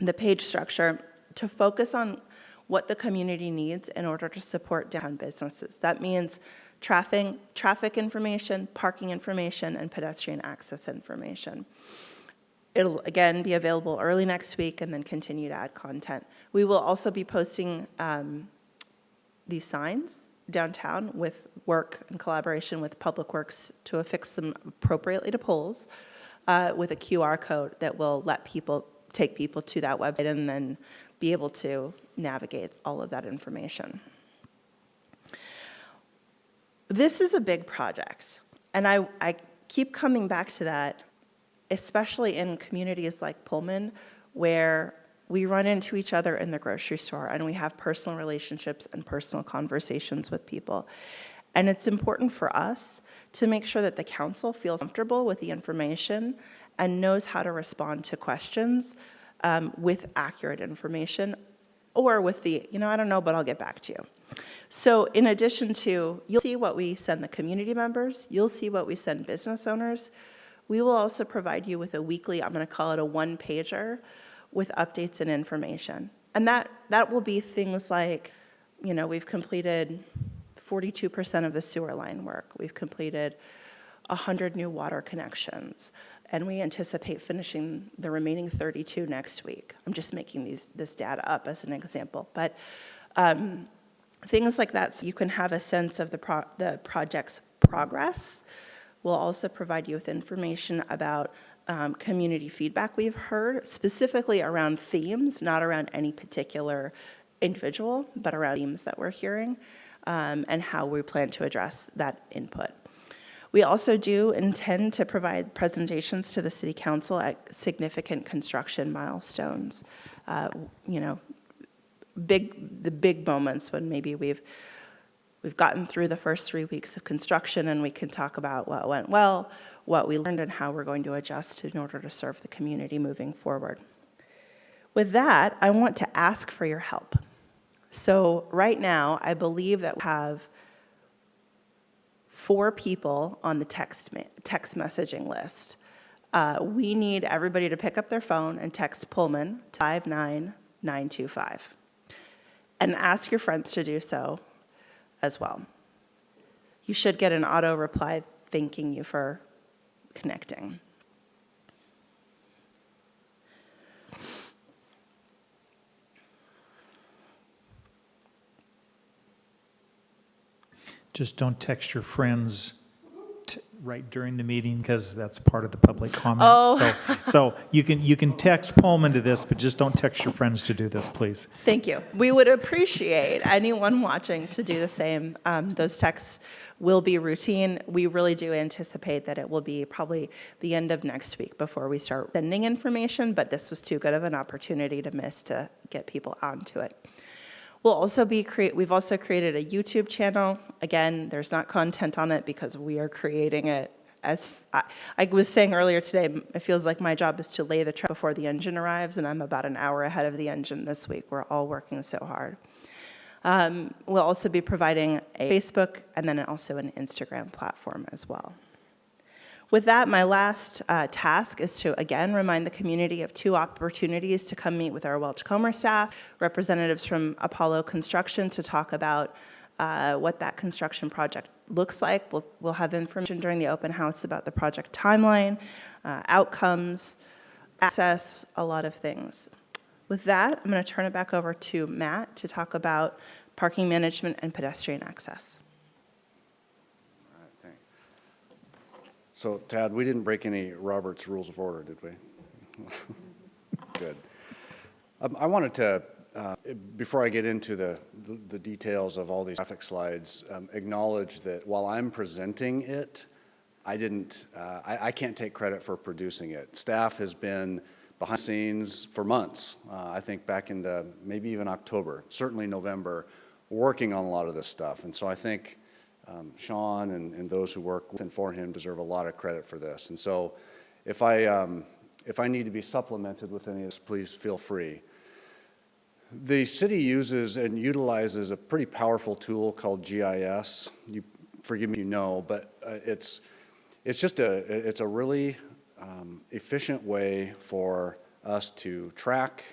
the page structure to focus on what the community needs in order to support downtown businesses. That means traffic information, parking information, and pedestrian access information. It'll, again, be available early next week and then continue to add content. We will also be posting these signs downtown with work and collaboration with Public Works to affix them appropriately to poles with a QR code that will take people to that website and then be able to navigate all of that information. This is a big project, and I keep coming back to that, especially in communities like Pullman, where we run into each other in the grocery store and we have personal relationships and personal conversations with people. And it's important for us to make sure that the council feels comfortable with the information and knows how to respond to questions with accurate information, or with the, I don't know, but I'll get back to you. So in addition to, you'll see what we send the community members, you'll see what we send business owners. We will also provide you with a weekly, I'm going to call it a one-pager, with updates and information. And that will be things like, we've completed 42% of the sewer line work. We've completed 100 new water connections, and we anticipate finishing the remaining 32 next week. I'm just making this data up as an example. But things like that, so you can have a sense of the project's progress. We'll also provide you with information about community feedback we've heard, specifically around themes, not around any particular individual, but around themes that we're hearing, and how we plan to address that input. We also do intend to provide presentations to the City Council at significant construction milestones. The big moments when maybe we've gotten through the first 3 weeks of construction, and we can talk about what went well, what we learned, and how we're going to adjust in order to serve the community moving forward. With that, I want to ask for your help. So right now, I believe that we have 4 people on the text messaging list. We need everybody to pick up their phone and text Pullman to 59925 and ask your friends to do so as well. You should get an auto reply thanking you for connecting. Just don't text your friends right during the meeting, because that's part of the public comment. Oh. So you can text Pullman to this, but just don't text your friends to do this, please. Thank you. We would appreciate anyone watching to do the same. Those texts will be routine. We really do anticipate that it will be probably the end of next week before we start sending information, but this was too good of an opportunity to miss to get people onto it. We'll also we've also created a YouTube channel. Again, there's not content on it because we are creating it as, I was saying earlier today, it feels like my job is to lay the track before the engine arrives, and I'm about an hour ahead of the engine this week. We're all working so hard. We'll also be providing a Facebook and then also an Instagram platform as well. With that, my last task is to, again, remind the community of 2 opportunities to come meet with our Welch-Comer staff, representatives from Apollo Construction to talk about what that construction project looks like. We'll have information during the open house about the project timeline, outcomes, access, a lot of things. With that, I'm going to turn it back over to Matt to talk about parking management and pedestrian access. All right, thanks. So Tad, we didn't break any Robert's Rules of Order, did we? Good. I wanted to, before I get into the details of all these graphic slides, acknowledge that while I'm presenting it, I can't take credit for producing it. Staff has been behind the scenes for months, I think back into maybe even October, certainly November, working on a lot of this stuff. And so I think Sean and those who work with and for him deserve a lot of credit for this. And so if I need to be supplemented with any of this, please feel free. The city uses and utilizes a pretty powerful tool called GIS. You forgive me, you know, but it's a really efficient way for us to track,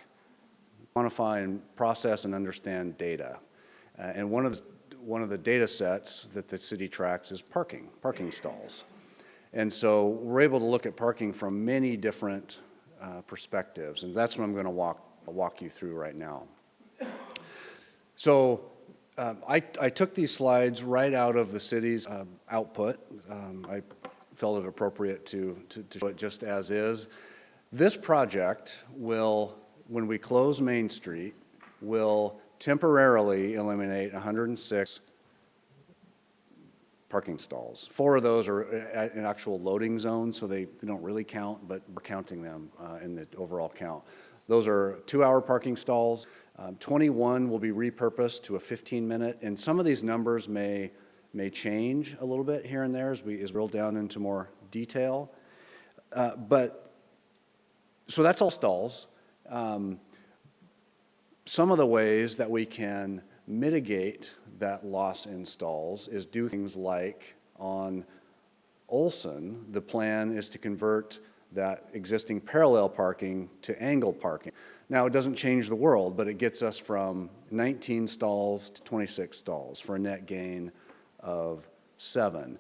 quantify, and process and understand data. And one of the data sets that the city tracks is parking stalls. And so we're able to look at parking from many different perspectives, and that's what I'm going to walk you through right now. So I took these slides right out of the city's output. I felt it appropriate to show it just as is. This project will, when we close Main Street, will temporarily eliminate 106 parking stalls. 4 of those are in actual loading zones, so they don't really count, but we're counting them in the overall count. Those are 2-hour parking stalls. 21 will be repurposed to a 15-minute, and some of these numbers may change a little bit here and there as we roll down into more detail. So that's all stalls. Some of the ways that we can mitigate that loss in stalls is do things like on Olson, the plan is to convert that existing parallel parking to angle parking. Now, it doesn't change the world, but it gets us from 19 stalls to 26 stalls for a net gain of 7.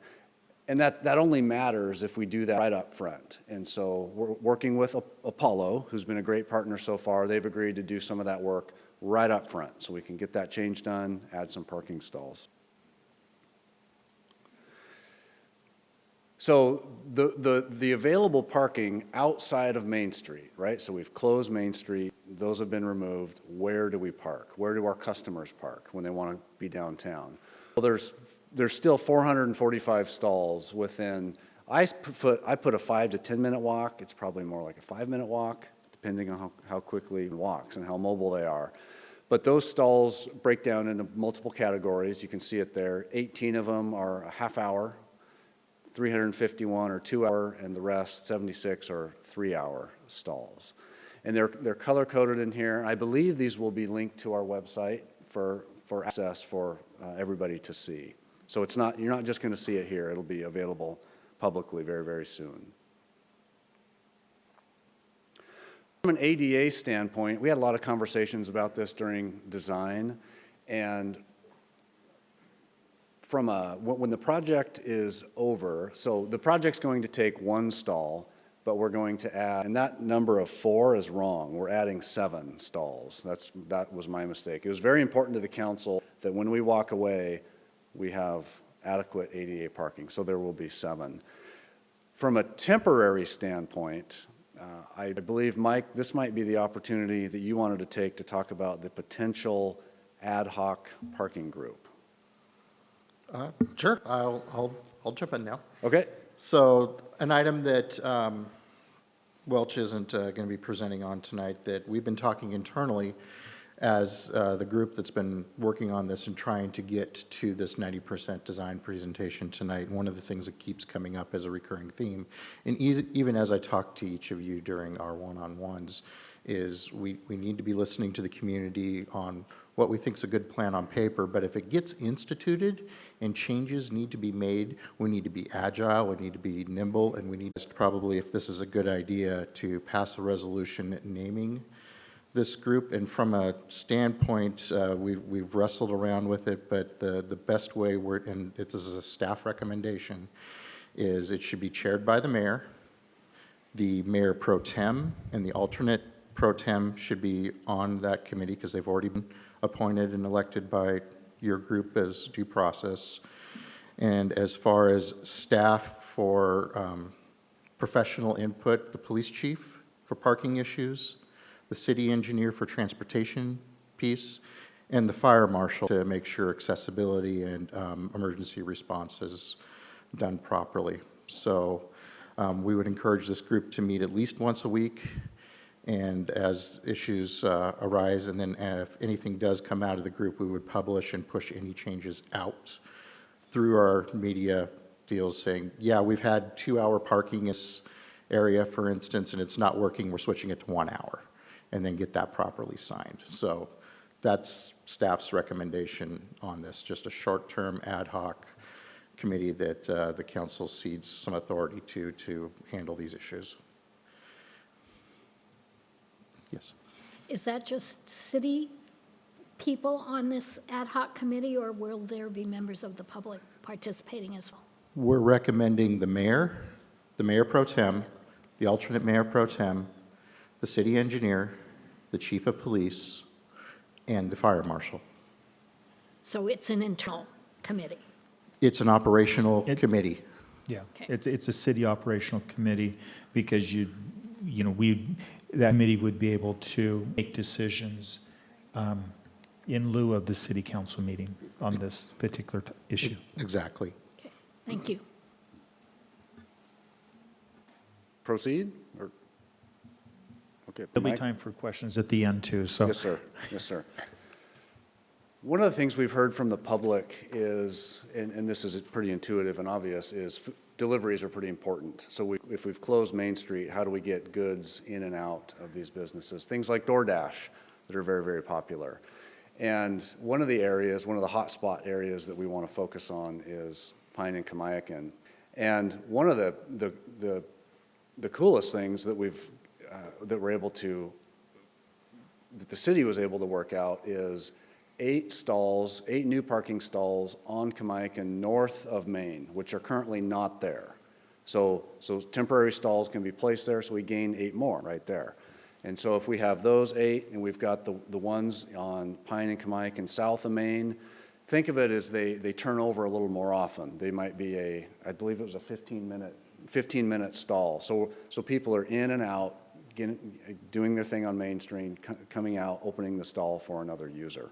And that only matters if we do that right up front. And so we're working with Apollo, who's been a great partner so far. They've agreed to do some of that work right up front so we can get that change done, add some parking stalls. So the available parking outside of Main Street, right? So we've closed Main Street. Those have been removed. Where do we park? Where do our customers park when they want to be downtown? Well, there's still 445 stalls within. I put a 5 to 10 minute walk. It's probably more like a 5-minute walk, depending on how quickly it walks and how mobile they are. But those stalls break down into multiple categories. You can see it there. 18 of them are a half hour, 351 are 2-hour, and the rest, 76, are 3-hour stalls. And they're color coded in here. I believe these will be linked to our website for access for everybody to see. So you're not just going to see it here. It'll be available publicly very, very soon. From an ADA standpoint, we had a lot of conversations about this during design, and when the project is over, so the project's going to take 1 stall, but we're going to add, and that number of 4 is wrong. We're adding 7 stalls. That was my mistake. It was very important to the council that when we walk away, we have adequate ADA parking, so there will be 7. From a temporary standpoint, I believe, Mike, this might be the opportunity that you wanted to take to talk about the potential ad hoc parking group. Sure, I'll jump in now. Okay. So an item that Welch isn't going to be presenting on tonight that we've been talking internally as the group that's been working on this and trying to get to this 90% design presentation tonight. One of the things that keeps coming up as a recurring theme, and even as I talk to each of you during our one-on-ones, is we need to be listening to the community on what we think is a good plan on paper, but if it gets instituted and changes need to be made, we need to be agile, we need to be nimble, and we need to probably, if this is a good idea, to pass a resolution naming this group. And from a standpoint, we've wrestled around with it, but the best way, and it is a staff recommendation, is it should be chaired by the mayor mayor pro tem, and the alternate pro tem should be on that committee because they've already been appointed and elected by your group as due process. And as far as staff for professional input, the police chief for parking issues, the city engineer for transportation piece, and the fire marshal to make sure accessibility and emergency response is done properly. So we would encourage this group to meet at least once a week, and as issues arise, and then if anything does come out of the group, we would publish and push any changes out through our media deals saying, yeah, we've had 2-hour parking this area, for instance, and it's not working, we're switching it to 1 hour, and then get that properly signed. So that's staff's recommendation on this, just a short-term ad hoc committee that the council cedes some authority to handle these issues. Yes. Is that just city people on this ad hoc committee, or will there be members of the public participating as well? We're recommending the mayor pro tem, the alternate mayor pro tem, the city engineer, the chief of police, and the fire marshal. So it's an internal committee? It's an operational committee. Yeah, Okay. it's a city operational committee because that committee would be able to make decisions in lieu of the city council meeting on this particular issue. Exactly. Okay, thank you. Proceed, or? Okay. There'll be Mike? time for questions at the end too, so. Yes, sir. Yes, sir. One of the things we've heard from the public is, and this is pretty intuitive and obvious, is deliveries are pretty important. So if we've closed Main Street, how do we get goods in and out of these businesses? Things like DoorDash that are very, very popular. And one of the hotspot areas that we want to focus on is Pine and Kamiakin. And one of the coolest things that that the city was able to work out is 8 new parking stalls on Kamiakin north of Main, which are currently not there. So temporary stalls can be placed there, so we gain 8 more right there. And so if we have those 8, and we've got the ones on Pine and Kamiakin south of Main, think of it as they turn over a little more often. They might be I believe it was a 15-minute stall. So people are in and out, doing their thing on Main Street, coming out, opening the stall for another user.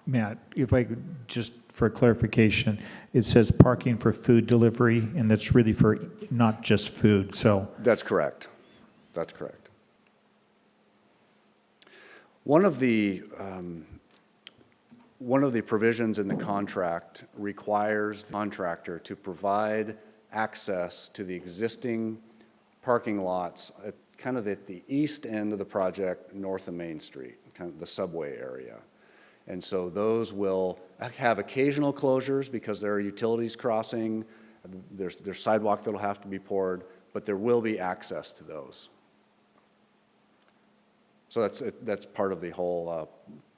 Matt, if I could, just for clarification, it says parking for food delivery, and that's really for not just food, so. That's correct. That's correct. One of the provisions in the contract requires the contractor to provide access to the existing parking lots at the east end of the project, north of Main Street, kind of the subway area. And so those will have occasional closures because there are utilities crossing, there's sidewalk that'll have to be poured, but there will be access to those. So that's part of the whole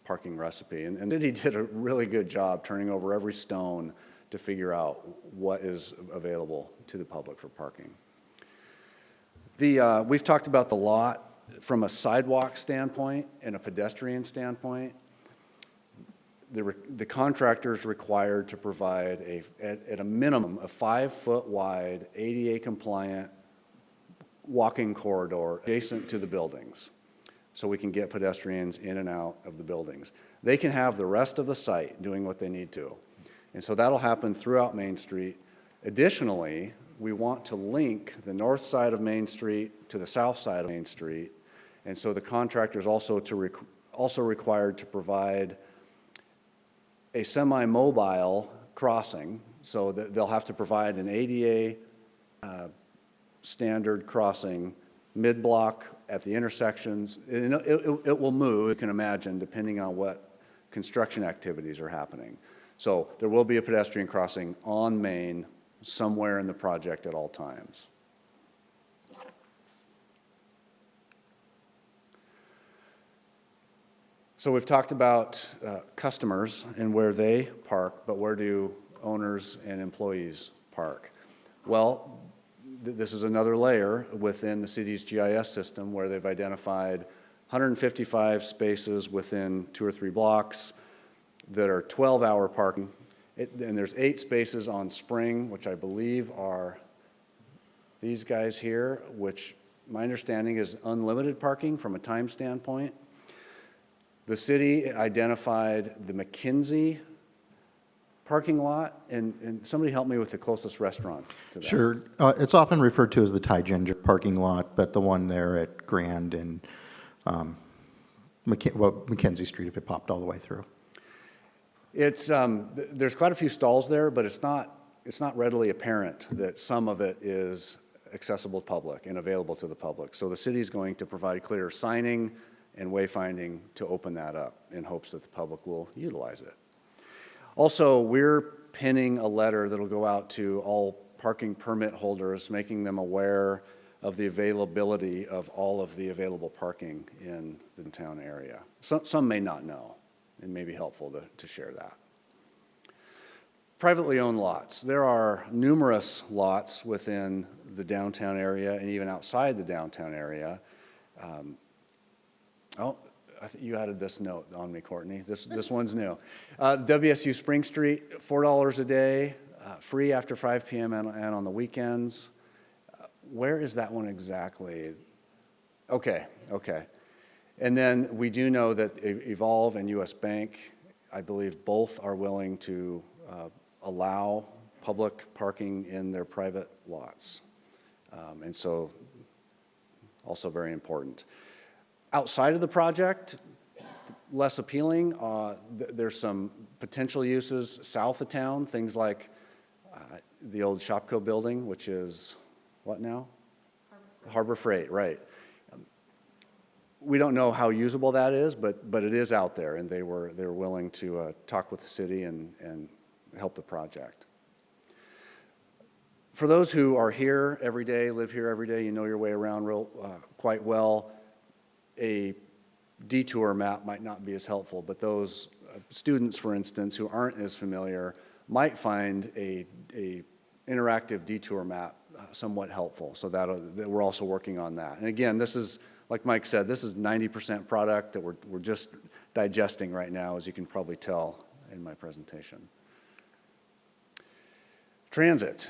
parking recipe. And the city did a really good job turning over every stone to figure out what is available to the public for parking. We've talked about the lot from a sidewalk standpoint and a pedestrian standpoint. The contractor is required to provide at a minimum a 5-foot wide ADA compliant walking corridor adjacent to the buildings, so we can get pedestrians in and out of the buildings. They can have the rest of the site doing what they need to. And so that'll happen throughout Main Street. Additionally, we want to link the north side of Main Street to the south side of Main Street. And so the contractor is also required to provide a semi-mobile crossing, so that they'll have to provide an ADA standard crossing mid-block at the intersections. It will move, you can imagine, depending on what construction activities are happening. So there will be a pedestrian crossing on Main somewhere in the project at all times. So we've talked about customers and where they park, but where do owners and employees park? Well, this is another layer within the city's GIS system where they've identified 155 spaces within 2 or 3 blocks that are 12-hour parking, And there's 8 spaces on Spring, which I believe are these guys here, which my understanding is unlimited parking from a time standpoint. The city identified the McKinsey parking lot, and somebody help me with the closest restaurant to that. Sure. It's often referred to as the Thai Ginger parking lot, but the one there at Grand and Mackenzie Street, if it popped all the way through. It's, there's quite a few stalls there, but it's not readily apparent that some of it is accessible to public and available to the public. So the city is going to provide clear signing and wayfinding to open that up in hopes that the public will utilize it. Also, we're pinning a letter that'll go out to all parking permit holders, making them aware of the availability of all of the available parking in the town area. Some may not know. It may be helpful to share that. Privately owned lots. There are numerous lots within the downtown area and even outside the downtown area. I think you added this note on me, Courtney. This one's new. WSU Spring Street, $4 a day, free after 5 p.m. and on the weekends. Where is that one exactly? Okay. And then we do know that Evolve and US Bank, I believe both are willing to allow public parking in their private lots. And so also very important. Outside of the project, less appealing, there's some potential uses south of town, things like the old Shopco building, which is what now? Harbor Freight, right. We don't know how usable that is, but it is out there, and they were willing to talk with the city and help the project. For those who are here every day, live here every day, you know your way around quite well, a detour map might not be as helpful, but those students, for instance, who aren't as familiar might find a interactive detour map somewhat helpful. So that we're also working on that. And again, this is, like Mike said, this is 90% product that we're just digesting right now, as you can probably tell in my presentation. Transit.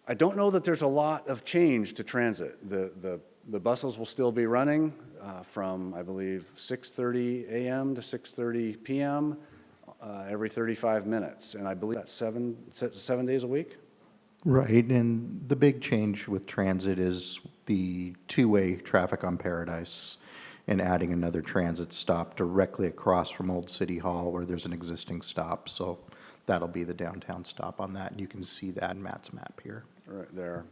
I don't know that there's a lot of change to transit. The buses will still be running from, I believe, 6:30 a.m. to 6:30 p.m. Every 35 minutes. And I believe that's 7 days a week? Right, and the big change with transit is the two-way traffic on Paradise and adding another transit stop directly across from Old City Hall where there's an existing stop. So that'll be the downtown stop on that, and you can see that in Matt's map here. Right there.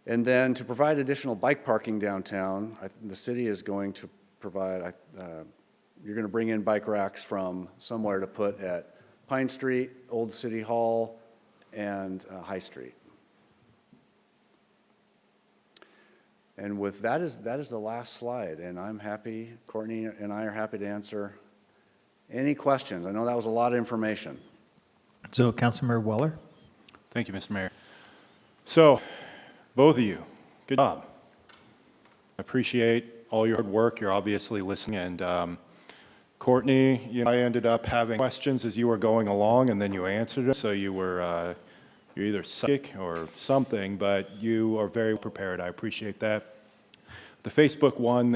And then to provide additional bike parking downtown, the city is going to provide, you're going to bring in bike racks from somewhere to put at Pine Street, Old City Hall, and High Street. And with that is the last slide, and I'm happy, Courtney and I are happy to answer any questions. I know that was a lot of information. So, Councilmember Weller? Thank you, Mr. Mayor. So, both of you, good job. I appreciate all your hard work. You're obviously listening. And Courtney, I ended up having questions as you were going along, and then you answered them. So you were you're either psychic or something, but you are very prepared. I appreciate that. The Facebook one,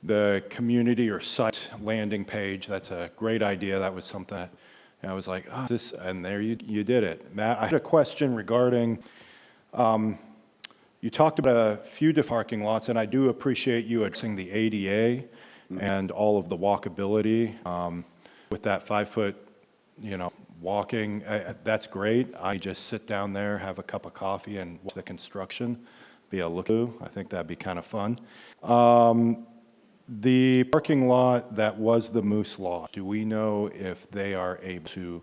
the community or site landing page, that's a great idea. That was something that I was like, oh, this, and there you did it. Matt, I had a question regarding, you talked about a few different parking lots, and I do appreciate you addressing the ADA and all of the walkability with that 5-foot, walking. That's great. I just sit down there, have a cup of coffee, and watch the construction. Be a look-through. I think that'd be kind of fun. The parking lot that was the Moose Law, do we know if they are able to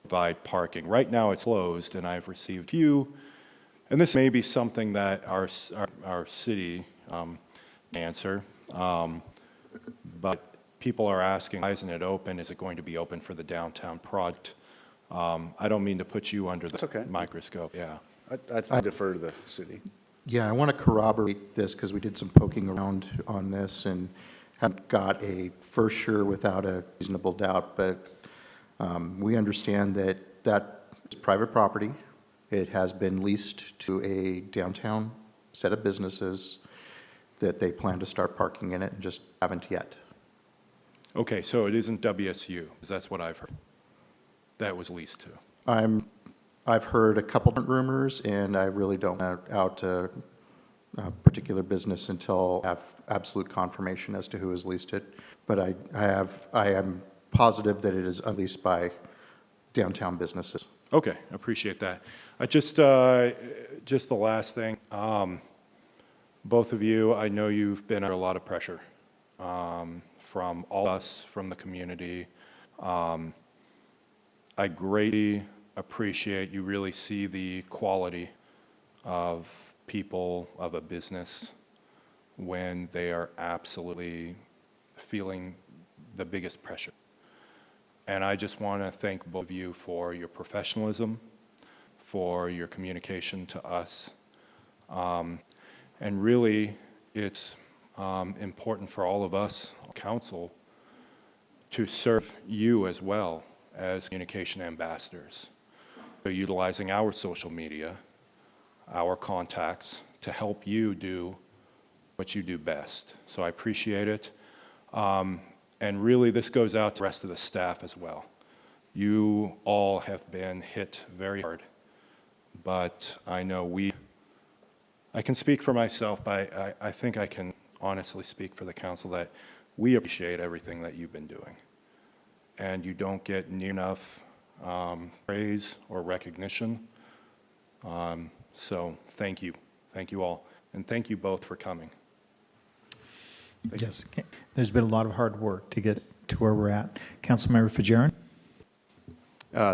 provide parking? Right now it's closed, and I've received few, and this may be something that our city answer, but people are asking, why isn't it open? Is it going to be open for the downtown project? I don't mean to put you under the microscope. Yeah. I defer to the city. Yeah, I want to corroborate this because we did some poking around on this and haven't got a for sure without a reasonable doubt, but We understand that that is private property. It has been leased to a downtown set of businesses that they plan to start parking in it and just haven't yet. Okay, so it isn't WSU, because that's what I've heard. That was leased to. I've heard a couple different rumors, and I really don't know out a particular business until I have absolute confirmation as to who has leased it. But I am positive that it is unleased by downtown businesses. Okay, appreciate that. Just the last thing. Both of you, I know you've been under a lot of pressure from all of us, from the community. I greatly appreciate you really see the quality of people, of a business, when they are absolutely feeling the biggest pressure. And I just want to thank both of you for your professionalism, for your communication to us. And really, it's important for all of us, council, to serve you as well as communication ambassadors. So utilizing our social media, our contacts, to help you do what you do best. So I appreciate it. And really, this goes out to the rest of the staff as well. You all have been hit very hard, but I know I can speak for myself, but I think I can honestly speak for the council that we appreciate everything that you've been doing. And you don't get near enough praise or recognition. So thank you. Thank you all. And thank you both for coming. Yes, there's been a lot of hard work to get to where we're at. Councilmember Fajarin?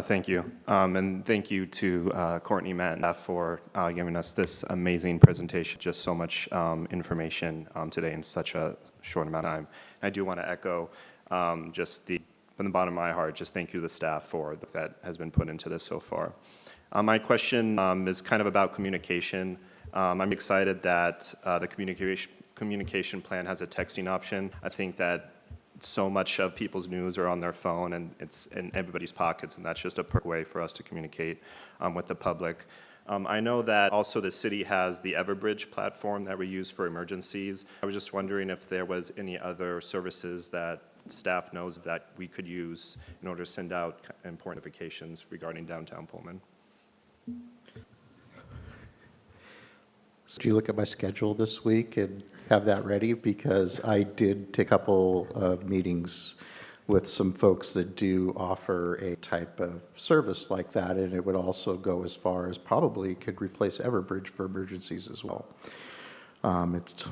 Thank you. And thank you to Courtney, Matt, and staff for giving us this amazing presentation. Just so much information today in such a short amount of time. I do want to echo from the bottom of my heart, just thank you to the staff for that has been put into this so far. My question is kind of about communication. I'm excited that the communication plan has a texting option. I think that so much of people's news are on their phone and it's in everybody's pockets, and that's just a perfect way for us to communicate with the public. I know that also the city has the Everbridge platform that we use for emergencies. I was just wondering if there was any other services that staff knows that we could use in order to send out important notifications regarding downtown Pullman. So do you look at my schedule this week and have that ready? Because I did take a couple of meetings with some folks that do offer a type of service like that, and it would also go as far as probably could replace Everbridge for emergencies as well. It's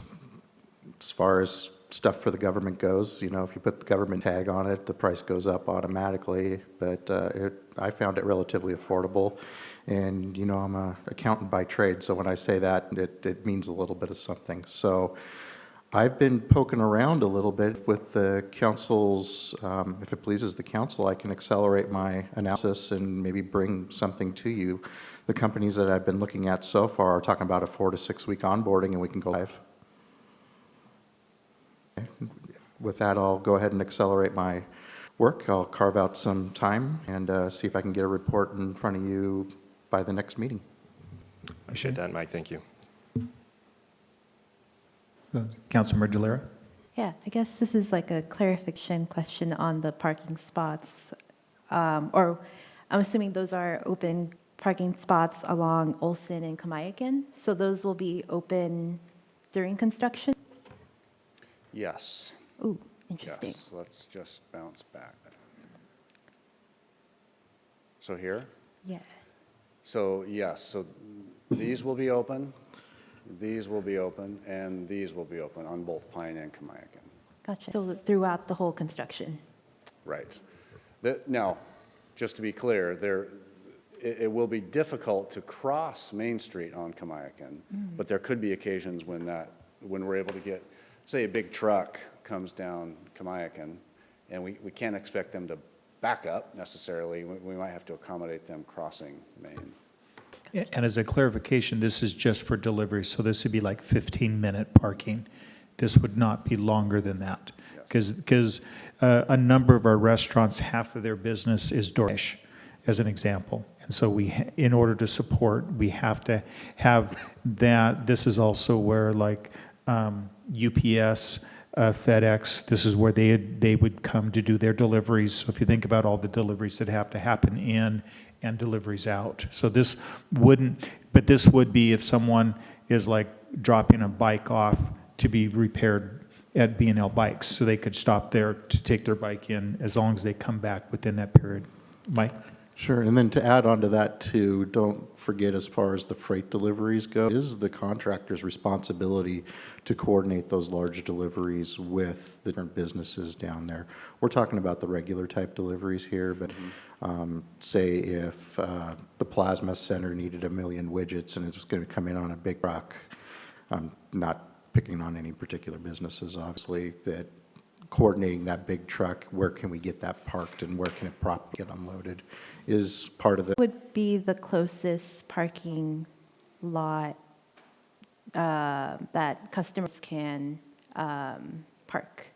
as far as stuff for the government goes, you know, if you put the government tag on it, the price goes up automatically, but I found it relatively affordable. And, you know, I'm an accountant by trade, so when I say that, it means a little bit of something. So I've been poking around a little bit with the council's, if it pleases the council, I can accelerate my analysis and maybe bring something to you. The companies that I've been looking at so far are talking about a 4 to 6 week onboarding, and we can go live. With that, I'll go ahead and accelerate my work. I'll carve out some time and see if I can get a report in front of you by the next meeting. I appreciate that, Mike. Thank you. Councilmember Delera? Yeah, I guess this is like a clarification question on the parking spots. Or I'm assuming those are open parking spots along Olson and Kamayakan. So those will be open during construction? Yes. Ooh, interesting. Yes, let's just bounce back. So here? Yeah. So yes, so these will be open, these will be open, and these will be open on both Pine and Kamayakan. Gotcha. So throughout the whole construction? Right. Now, just to be clear, it will be difficult to cross Main Street on Kamayakan, but there could be occasions when we're able to get, say a big truck comes down Kamayakan, and we can't expect them to back up necessarily. We might have to accommodate them crossing Main. And as a clarification, this is just for delivery, so this would be like 15-minute parking This would not be longer than that. Because a number of our restaurants, half of their business is DoorDash, as an example. And so in order to support, we have to have that. This is also where like UPS, FedEx, this is where they would come to do their deliveries. So if you think about all the deliveries that have to happen in and deliveries out. So this would be if someone is like dropping a bike off to be repaired at B&L Bikes. So they could stop there to take their bike in as long as they come back within that period. Mike? Sure, and then to add on to that too, don't forget as far as the freight deliveries go, it is the contractor's responsibility to coordinate those large deliveries with the different businesses down there. We're talking about the regular type deliveries here, but say if the plasma center needed 1 million widgets and it was going to come in on a big truck, I'm not picking on any particular businesses, obviously, that coordinating that big truck, where can we get that parked and where can it properly get unloaded is part of the... Would be the closest parking lot that customers can park.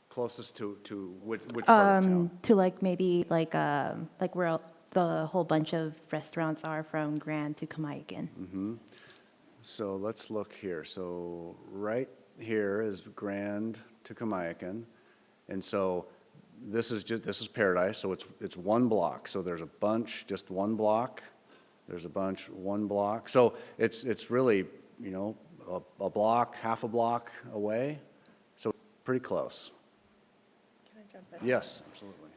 Closest to which part of town? To like maybe like where the whole bunch of restaurants are from Grand to Kamaikan. So let's look here. So right here is Grand to Kamaikan. And so this is Paradise, so it's one block. So there's a bunch, just one block. There's a bunch, one block. So it's really, you know, a block, half a block away. So pretty close. Can I jump in? Yes, absolutely.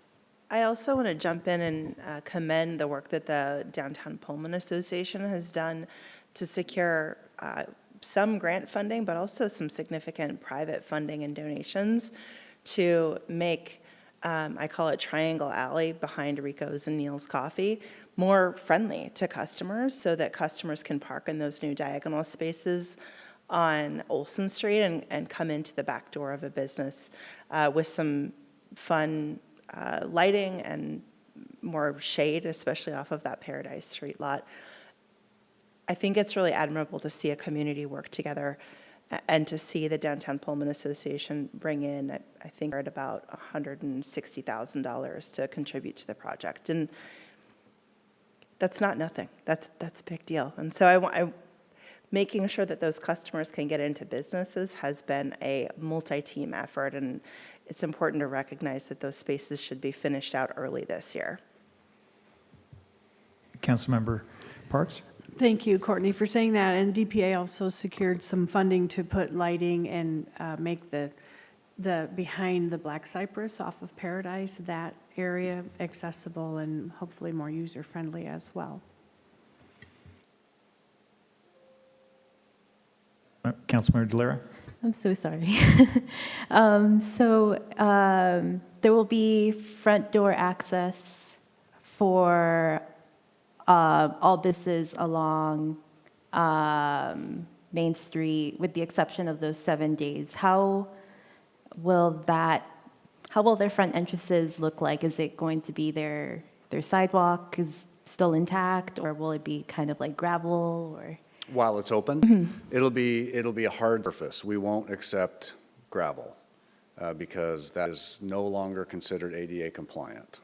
I also want to jump in and commend the work that the Downtown Pullman Association has done to secure some grant funding, but also some significant private funding and donations to make, I call it Triangle Alley behind Rico's and Neil's Coffee, more friendly to customers so that customers can park in those new diagonal spaces on Olson Street and come into the back door of a business with some fun lighting and more shade, especially off of that Paradise Street lot. I think it's really admirable to see a community work together and to see the Downtown Pullman Association bring in, I think, at about $160,000 to contribute to the project. And that's not nothing. That's a big deal. And so making sure that those customers can get into businesses has been a multi-team effort, and it's important to recognize that those spaces should be finished out early this year. Councilmember Parks? Thank you, Courtney, for saying that. And DPA also secured some funding to put lighting and make the behind the Black Cypress off of Paradise, that area accessible and hopefully more user-friendly as well. Councilmember Delera? I'm so sorry. There will be front door access for all businesses along Main Street, with the exception of those 7 days. How will their front entrances look like? Is it going to be their sidewalk is still intact, or will it be kind of like gravel or? While it's open, it'll be a hard surface. We won't accept gravel because that is no longer considered ADA compliant.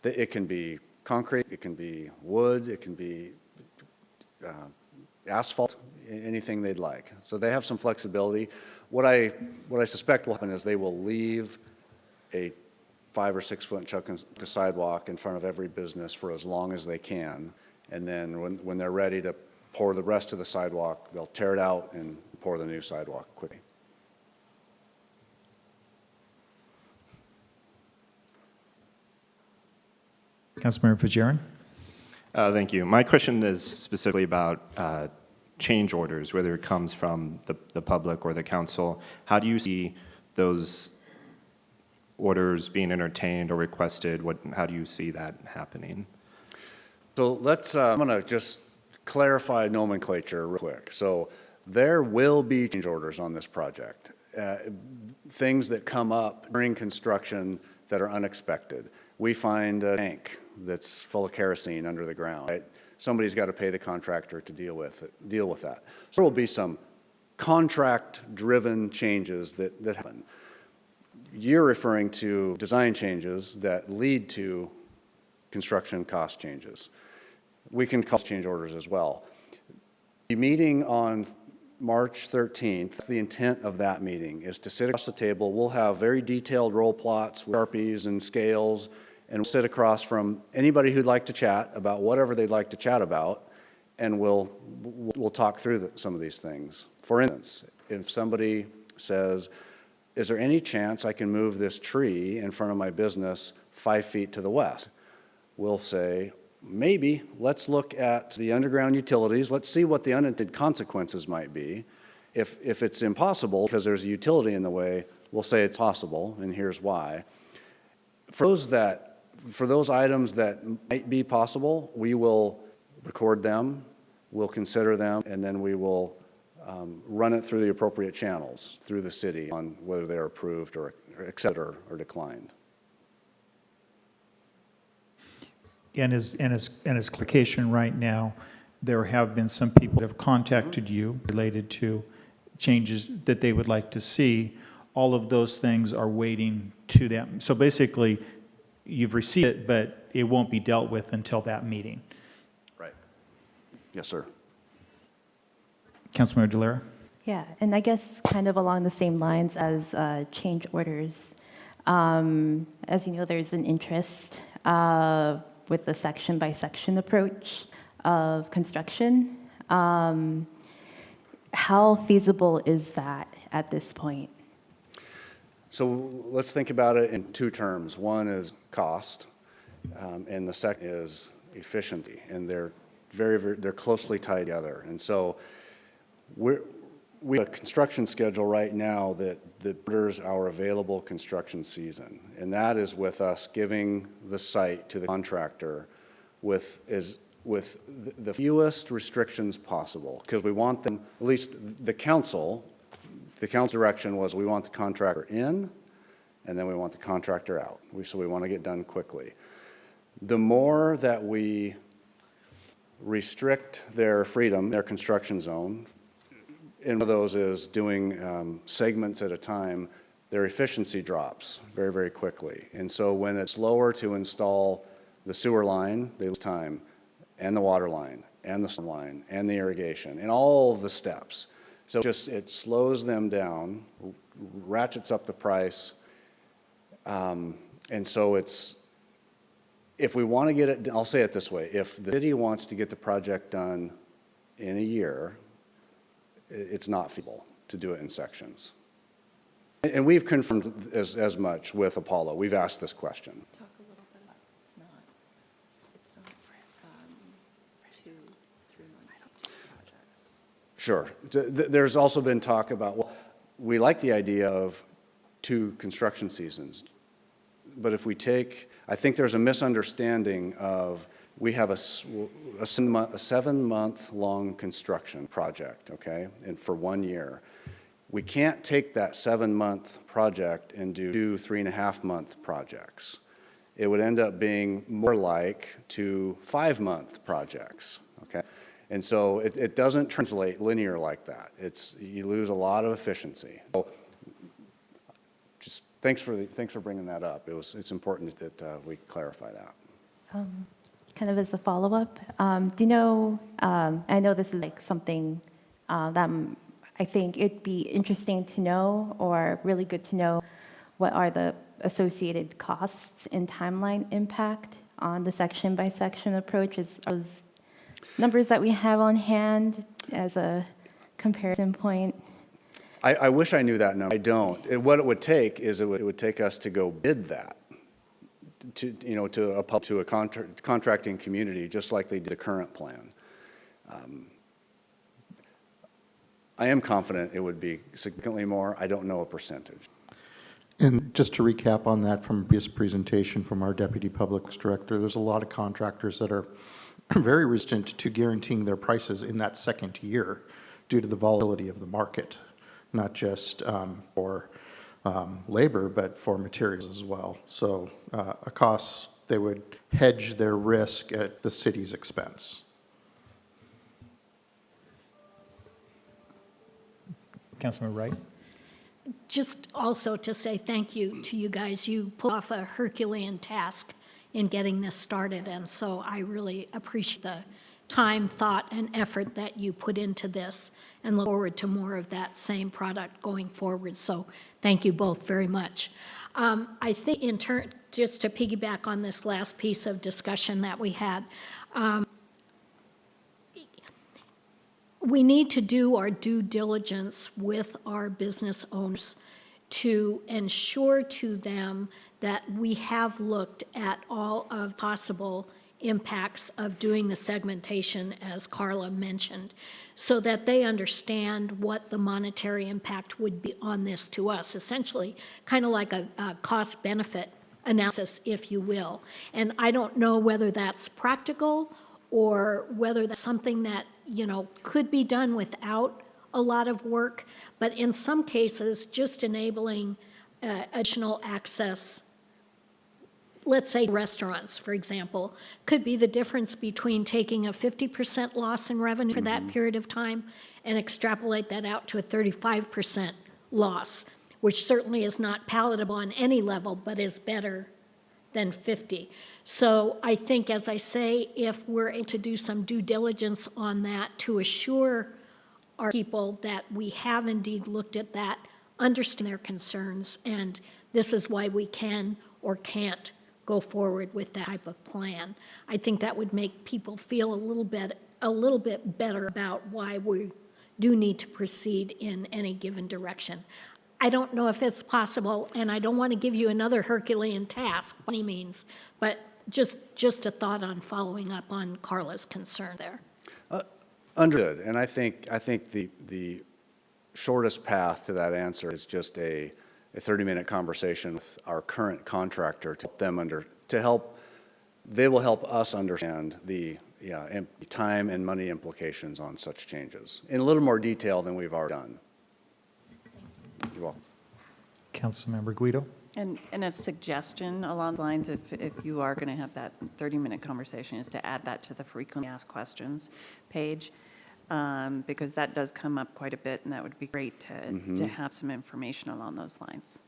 It can be concrete, it can be wood, it can be asphalt, anything they'd like. So they have some flexibility. What I suspect will happen is they will leave a 5 or 6 foot chunk of sidewalk in front of every business for as long as they can, and then when they're ready to pour the rest of the sidewalk, they'll tear it out and pour the new sidewalk quickly. Councilmember Fitzgerald? Thank you. My question is specifically about change orders, whether it comes from the public or the council. How do you see those orders being entertained or requested? How do you see that happening? So let's, I'm going to just clarify nomenclature real quick. So there will be change orders on this project, things that come up during construction that are unexpected. We find a tank that's full of kerosene under the ground, right? somebody's got to pay the contractor to deal with that. So there will be some contract-driven changes that happen. You're referring to design changes that lead to construction cost changes. We can call change orders as well. The meeting on March 13th, the intent of that meeting is to sit across the table. We'll have very detailed roll plots with Sharpies and scales, and we'll sit across from anybody who'd like to chat about whatever they'd like to chat about, and we'll talk through some of these things. For instance, if somebody says, is there any chance I can move this tree in front of my business 5 feet to the west? We'll say, maybe. Let's look at the underground utilities. Let's see what the unintended consequences might be. If it's impossible because there's a utility in the way, we'll say it's possible, and here's why. For those items that might be possible, we will record them, we'll consider them, and then we will run it through the appropriate channels through the city on whether they're approved or accepted or declined. And as clarification right now, there have been some people that have contacted you related to changes that they would like to see. All of those things are waiting to them. So basically, you've received it, but it won't be dealt with until that meeting. Right. Yes, sir. Councilmember Delera? Yeah, and I guess kind of along the same lines as change orders. As you know, there's an interest with the section-by-section approach of construction. How feasible is that at this point? So let's think about it in two terms. One is cost, and the second is efficiency, and they're they're closely tied together. And so we have a construction schedule right now that borders our available construction season, and that is with us giving the site to the contractor with the fewest restrictions possible, because we want them, at least the council direction was we want the contractor in, and then we want the contractor out. So we want to get done quickly. The more that we restrict their freedom, their construction zone, and one of those is doing segments at a time, their efficiency drops very, very quickly. And so when it's slower to install the sewer line, they lose time, and the water line, and the sun line, and the irrigation, and all of the steps. So it slows them down, ratchets up the price, and so if we want to get it, I'll say it this way, if the city wants to get the project done in a year, it's not feasible to do it in sections. And we've confirmed as much with Apollo. We've asked this question. Talk a little bit about it's not for 2-3 projects. Sure. There's also been talk about, well, we like the idea of 2 construction seasons, but if we take, I think there's a misunderstanding of, we have a 7-month-long construction project, okay, and for 1 year. We can't take that 7-month project and do 2 3.5-month projects. It would end up being more like 2 5-month projects, okay? And so it doesn't translate linear like that. You lose a lot of efficiency. So just thanks for bringing that up. It's important that we clarify that. Kind of as a follow-up, do you know, I know this is like something that I think it'd be interesting to know, or really good to know, what are the associated costs and timeline impact on the section-by-section approach? Are those numbers that we have on hand as a comparison point? I wish I knew that number. I don't. What it would take is it would take us to go bid that to a contracting community, just like they did the current plan. I am confident it would be significantly more. I don't know a percentage. And just to recap on that from previous presentation from our Deputy Public Works Director, there's a lot of contractors that are very resistant to guaranteeing their prices in that second year due to the volatility of the market, not just for labor, but for materials as well. So a cost, they would hedge their risk at the city's expense. Councilmember Wright? Just also to say thank you to you guys. You pulled off a Herculean task in getting this started, and so I really appreciate the time, thought, and effort that you put into this, and look forward to more of that same product going forward. So thank you both very much. I think in turn, just to piggyback on this last piece of discussion that we had, we need to do our due diligence with our business owners to ensure to them that we have looked at all of possible impacts of doing the segmentation, as Carla mentioned, so that they understand what the monetary impact would be on this to us, essentially kind of like a cost-benefit analysis, if you will. And I don't know whether that's practical or whether that's something that, you know, could be done without a lot of work, but in some cases, just enabling additional access, let's say restaurants, for example, could be the difference between taking a 50% loss in revenue for that period of time and extrapolate that out to a 35% loss, which certainly is not palatable on any level, but is better than 50. So I think, as I say, if we're able to do some due diligence on that to assure our people that we have indeed looked at that, understand their concerns, and this is why we can or can't go forward with that type of plan. I think that would make people feel a little bit better about why we do need to proceed in any given direction. I don't know if it's possible, and I don't want to give you another Herculean task by any means, but just a thought on following up on Carla's concern there. Understood, and I think the shortest path to that answer is just a 30-minute conversation with our current contractor to help they will help us understand the time and money implications on such changes in a little more detail than we've already done. You're welcome. Councilmember Guido? And a suggestion along the lines, if you are going to have that 30-minute conversation, is to add that to the frequently asked questions page, because that does come up quite a bit, and that would be great to have some information along those lines.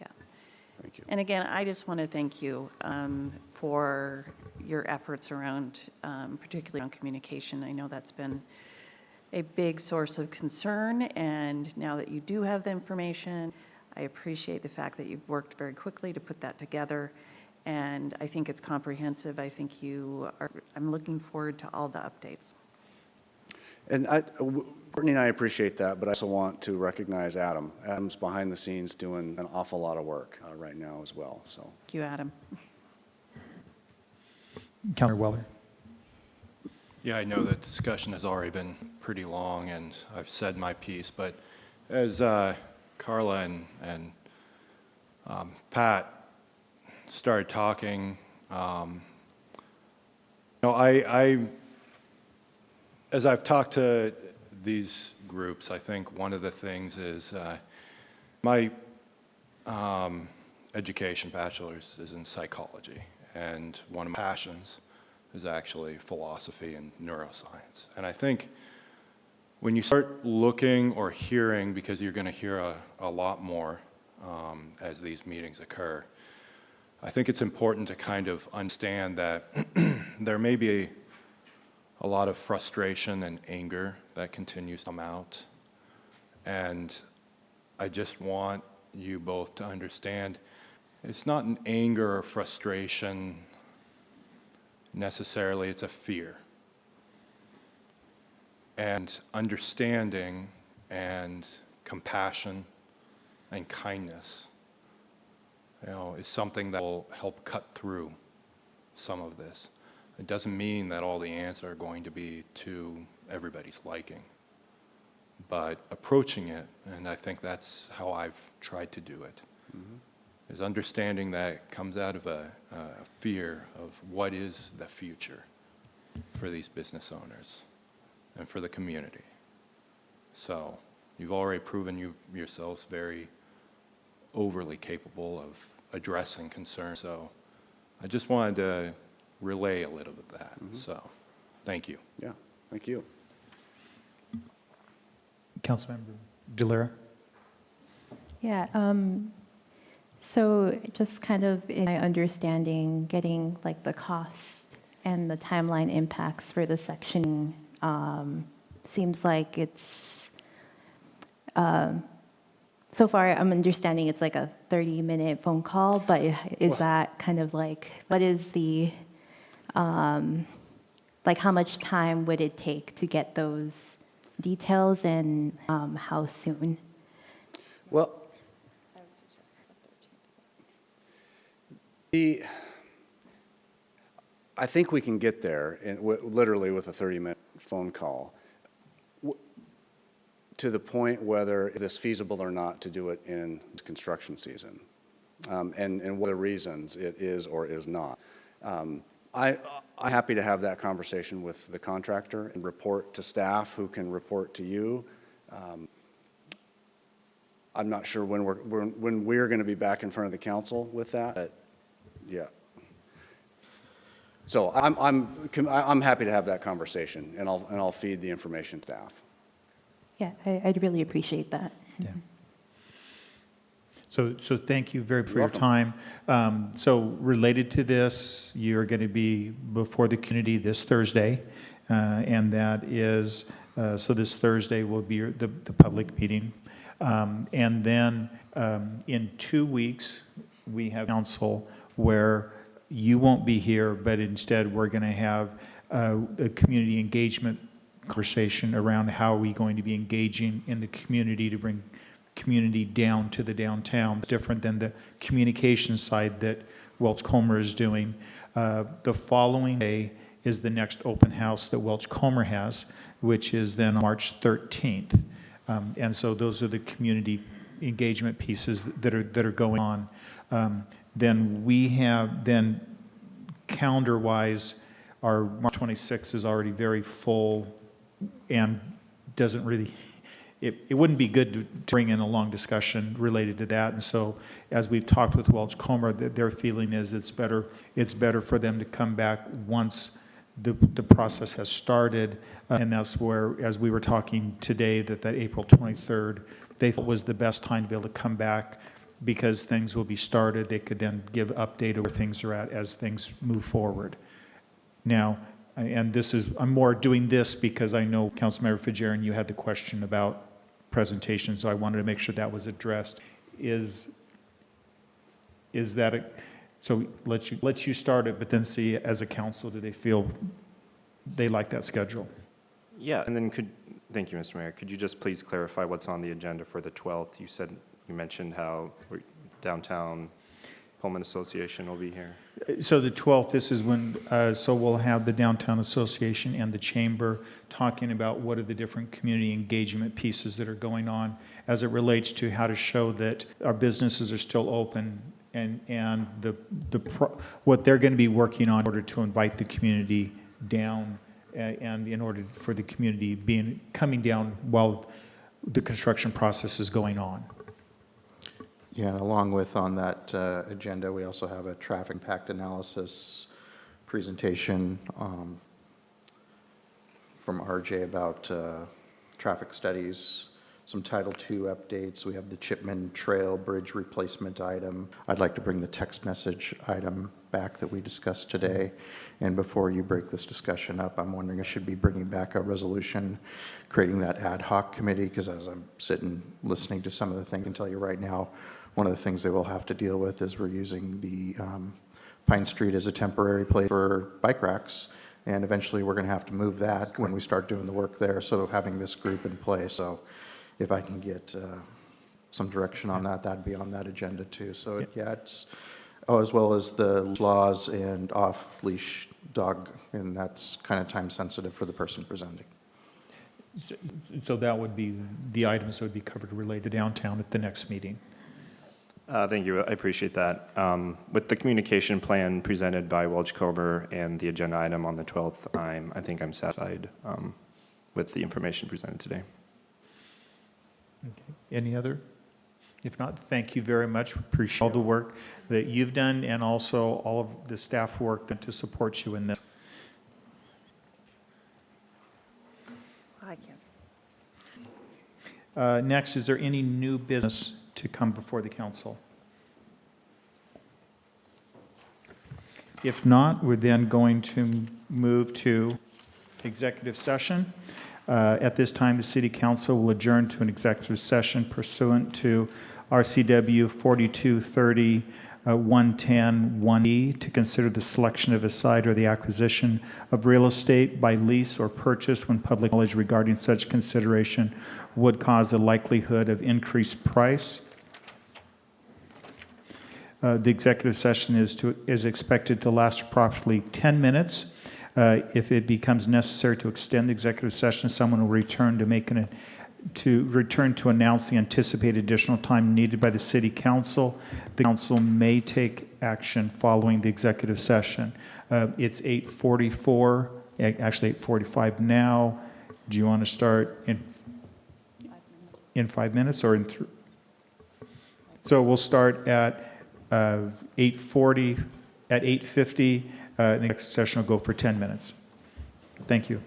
Yeah. Thank you. And again, I just want to thank you for your efforts around, particularly on communication. I know that's been a big source of concern, and now that you do have the information, I appreciate the fact that you've worked very quickly to put that together, and I think it's comprehensive. I think I'm looking forward to all the updates. And Courtney and I appreciate that, but I also want to recognize Adam. Adam's behind the scenes doing an awful lot of work right now as well. So Thank you, Adam. Councilor Weller? Yeah, I know the discussion has already been pretty long, and I've said my piece, but as Carla and Pat started talking, as I've talked to these groups, I think one of the things is my education, bachelor's, is in psychology, and one of my passions is actually philosophy and neuroscience. And I think when you start looking or hearing, because you're going to hear a lot more as these meetings occur, I think it's important to kind of understand that there may be a lot of frustration and anger that continues to come out. And I just want you both to understand it's not an anger or frustration necessarily, it's a fear. And understanding and compassion and kindness, is something that will help cut through some of this. It doesn't mean that all the answers are going to be to everybody's liking, but approaching it, and I think that's how I've tried to do it, is understanding that comes out of a fear of what is the future for these business owners and for the community. So you've already proven yourselves very overly capable of addressing concerns. So I just wanted to relay a little bit of that. So thank you. yeah, thank you. Councilmember Delira? Yeah, so just kind of in my understanding, getting like the cost and the timeline impacts for the sectioning seems like it's, so far I'm understanding it's like a 30-minute phone call, but is that kind of like, what is the, like how much time would it take to get those details and how soon? Well, I think we can get there, literally with a 30-minute phone call, to the point whether it's feasible or not to do it in construction season, and what the reasons it is or is not. I'm happy to have that conversation with the contractor and report to staff who can report to you. I'm not sure when we're going to be back in front of the council with that, but yeah. So I'm happy to have that conversation, and I'll feed the information to staff. Yeah, I'd really appreciate that. Yeah. So thank you very for your time. So related to this, you're going to be before the community this Thursday, and that is, so this Thursday will be the public meeting. And then in 2 weeks, we have council where you won't be here, but instead we're going to have a community engagement conversation around how are we going to be engaging in the community to bring community down to the downtown. It's different than the communication side that Welch-Comer is doing. The following day is the next open house that Welch-Comer has, which is then March 13th. And so those are the community engagement pieces that are going on. Then we have, then calendar-wise, our March 26th is already very full and doesn't really, it wouldn't be good to bring in a long discussion related to that. And so as we've talked with Welch-Comer, their feeling is it's better for them to come back once the process has started. And that's where, as we were talking today, that April 23rd, they thought was the best time to be able to come back because things will be started. They could then give update of where things are at as things move forward. Now, and this is, I'm more doing this because I know Councilmember Fajarin, you had the question about presentation, so I wanted to make sure that was addressed. Is that so let you start it, but then see as a council, do they feel they like that schedule? Yeah, and then thank you, Mr. Mayor. Could you just please clarify what's on the agenda for the 12th? You mentioned how downtown Pullman Association will be here. So the 12th, this is when, so we'll have the Downtown Association and the Chamber talking about what are the different community engagement pieces that are going on as it relates to how to show that our businesses are still open and what they're going to be working on in order to invite the community down and in order for the community coming down while the construction process is going on. Yeah, and along with on that agenda, we also have a traffic impact analysis presentation from RJ about traffic studies, some Title II updates. We have the Chipman Trail Bridge replacement item. I'd like to bring the text message item back that we discussed today. And before you break this discussion up, I'm wondering if I should be bringing back a resolution creating that ad hoc committee, because as I'm sitting listening to some of the things, I can tell you right now, one of the things they will have to deal with is we're using the Pine Street as a temporary place for bike racks, and eventually we're going to have to move that when we start doing the work there, so having this group in place. So if I can get some direction on that, that'd be on that agenda too. So yeah, it's, as well as the laws and off-leash dog, and that's kind of time sensitive for the person presenting. So that would be the items that would be covered related to downtown at the next meeting. Thank you. I appreciate that. With the communication plan presented by Welch-Comer and the agenda item on the 12th, I think I'm satisfied with the information presented today. Okay. Any other? If not, thank you very much. We appreciate all the work that you've done and also all of the staff work to support you in this. I can't. Next, is there any new business to come before the council? If not, we're then going to move to executive session. At this time, the city council will adjourn to an executive session pursuant to RCW 4230 110-1E to consider the selection of a site or the acquisition of real estate by lease or purchase when public knowledge regarding such consideration would cause a likelihood of increased price. The executive session is expected to last approximately 10 minutes. If it becomes necessary to extend the executive session, someone will return to announce the anticipated additional time needed by the city council. The council may take action following the executive session. It's 8:44, actually 8:45 now. Do you want to start in 5 minutes or in three? So we'll start at 8:40, at 8:50. The next session will go for 10 minutes. Thank you.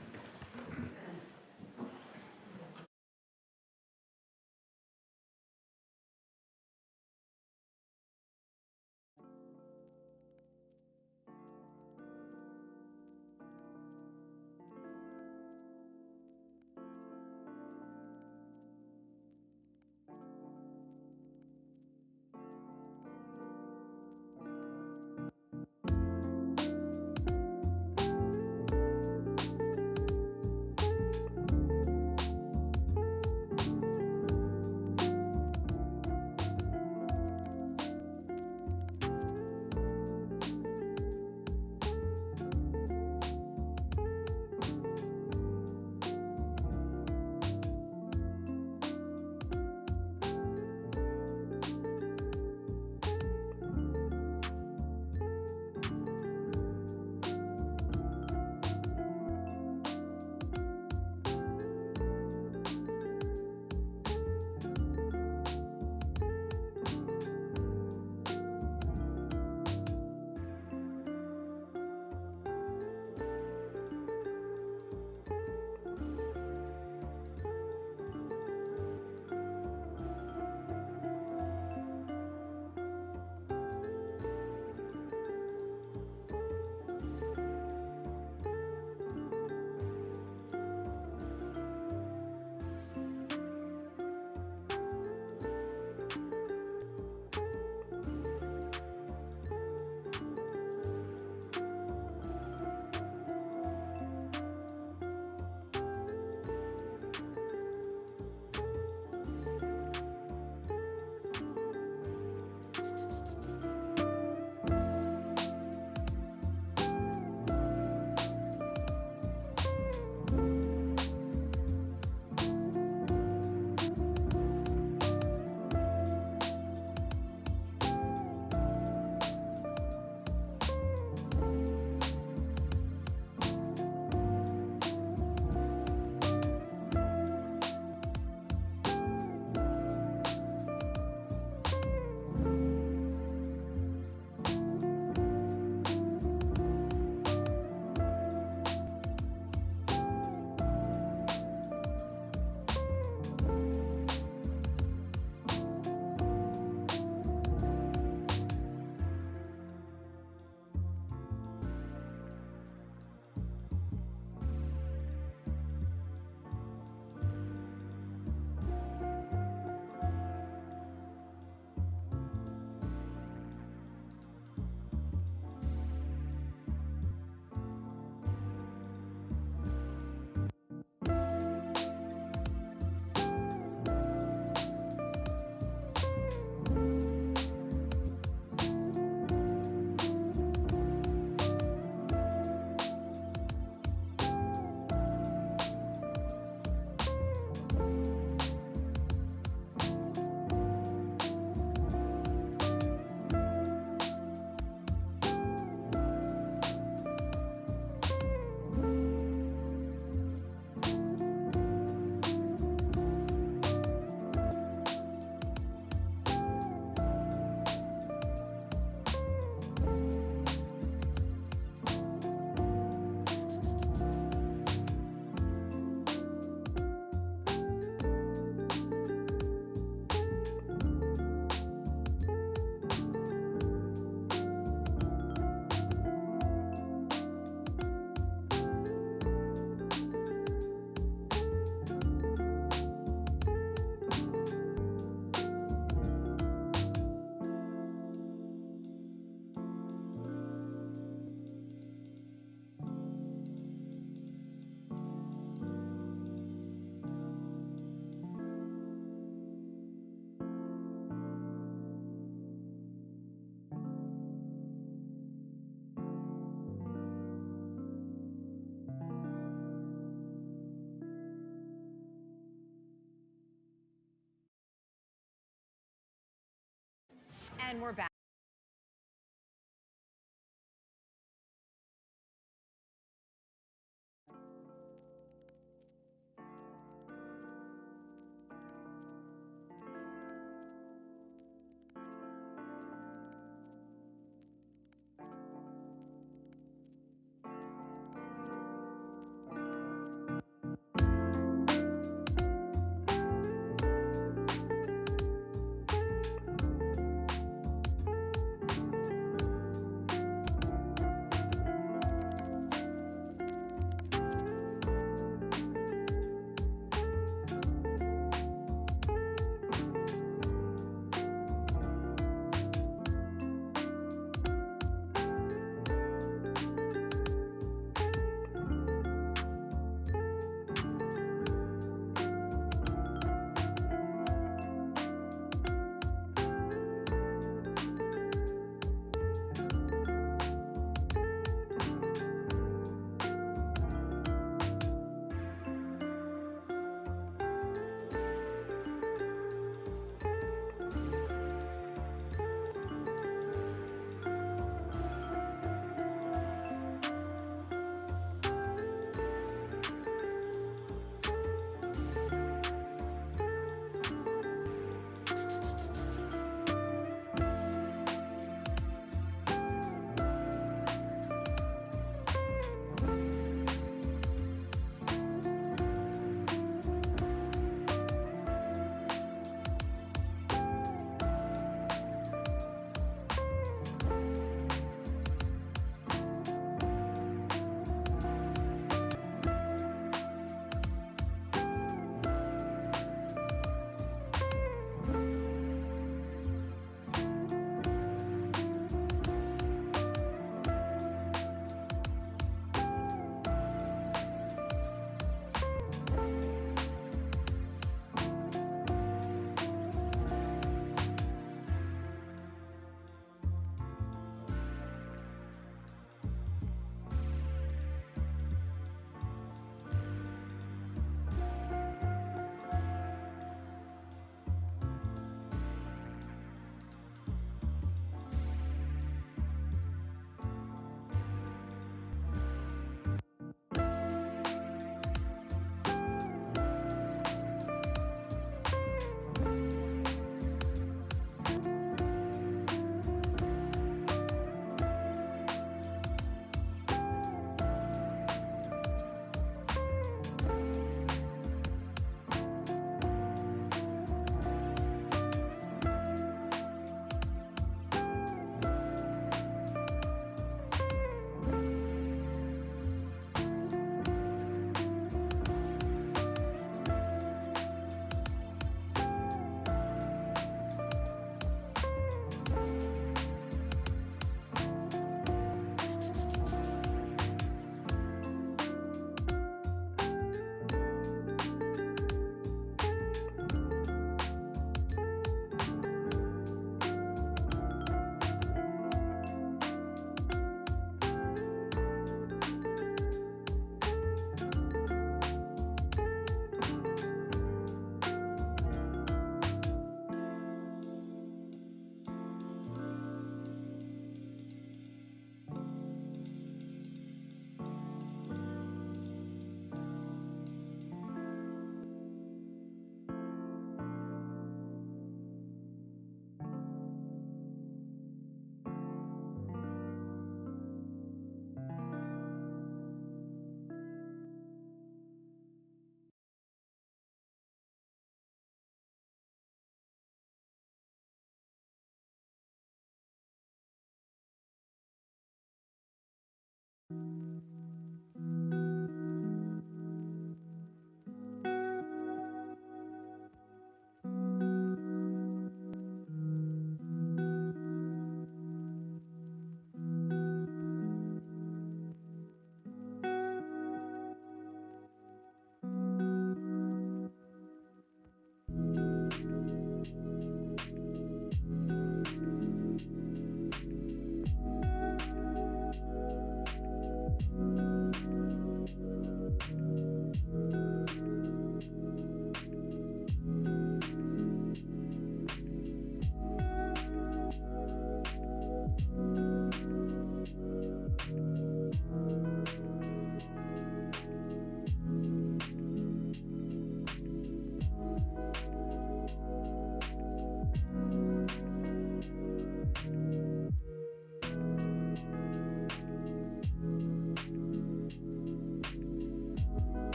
And we're back.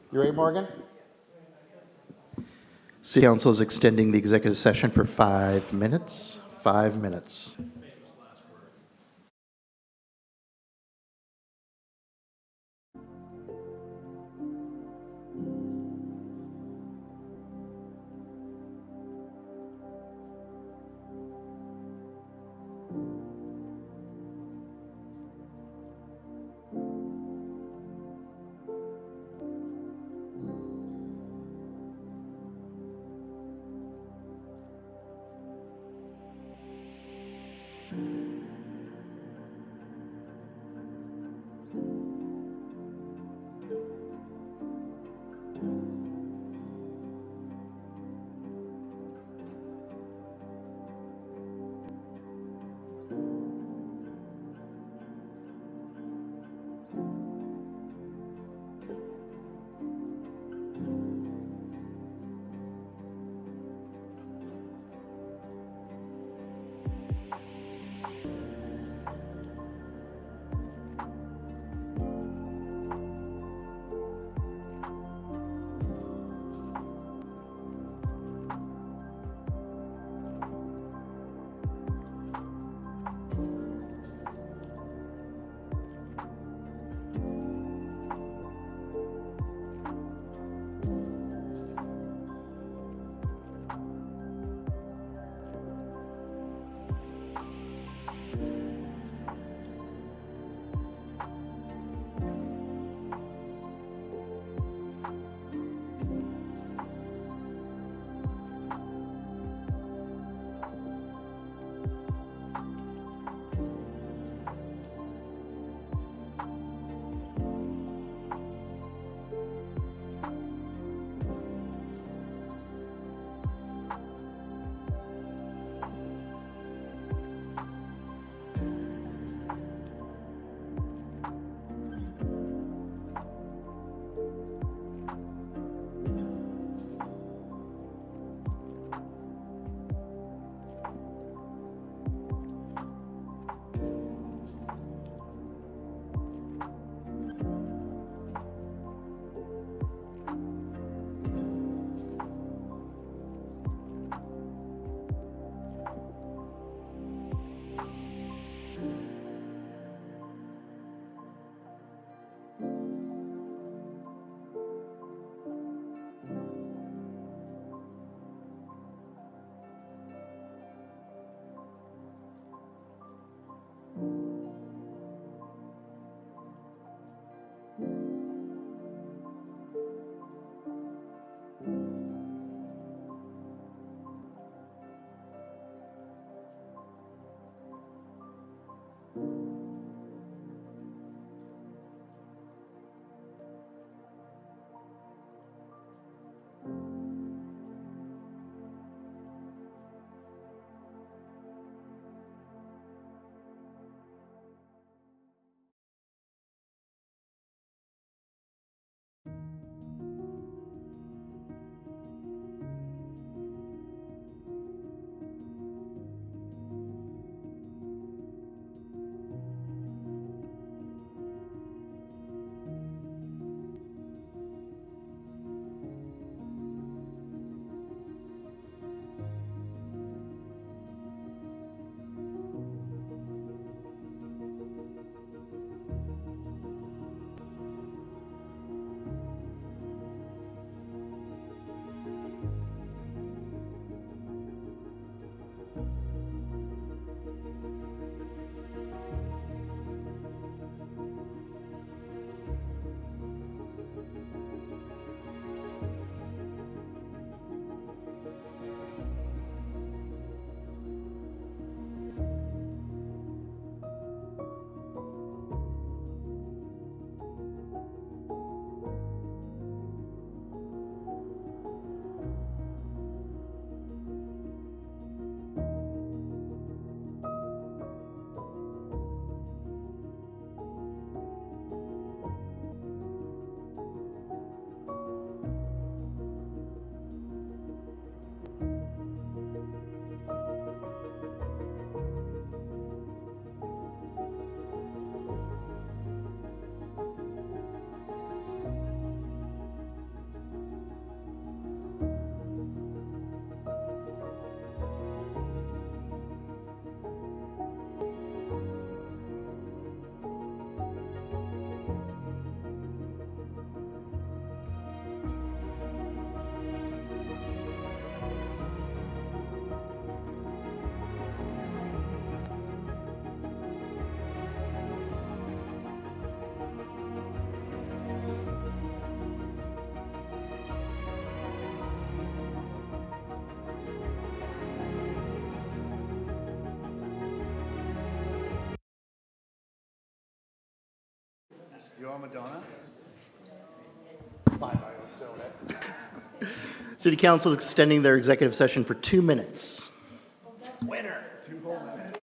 You ready, Morgan? City Council is extending the executive session for 5 minutes. 5 minutes. You want Madonna? City Council is extending their executive session for 2 minutes. Winner. 2 whole minutes.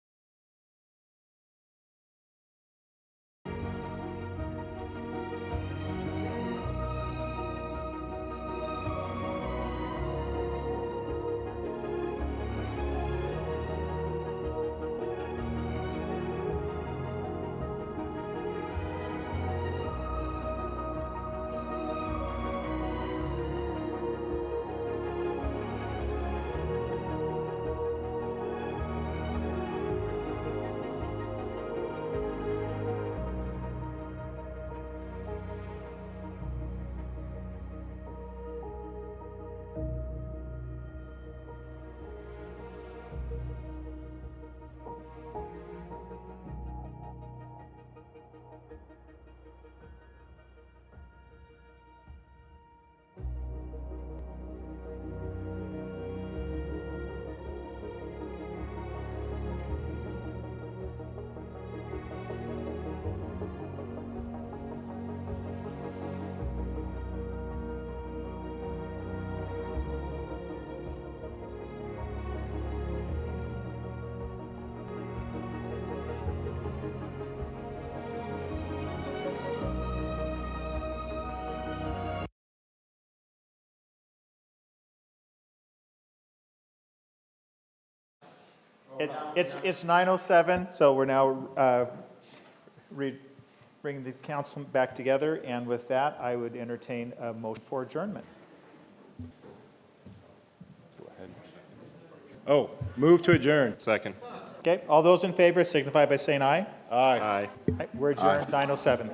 It's 9:07, so we're now bringing the council back together, and with that, I would entertain a motion for adjournment. Oh, move to adjourn. Second. Okay, all those in favor signify by saying aye. Aye. Aye, we're adjourned, 9:07.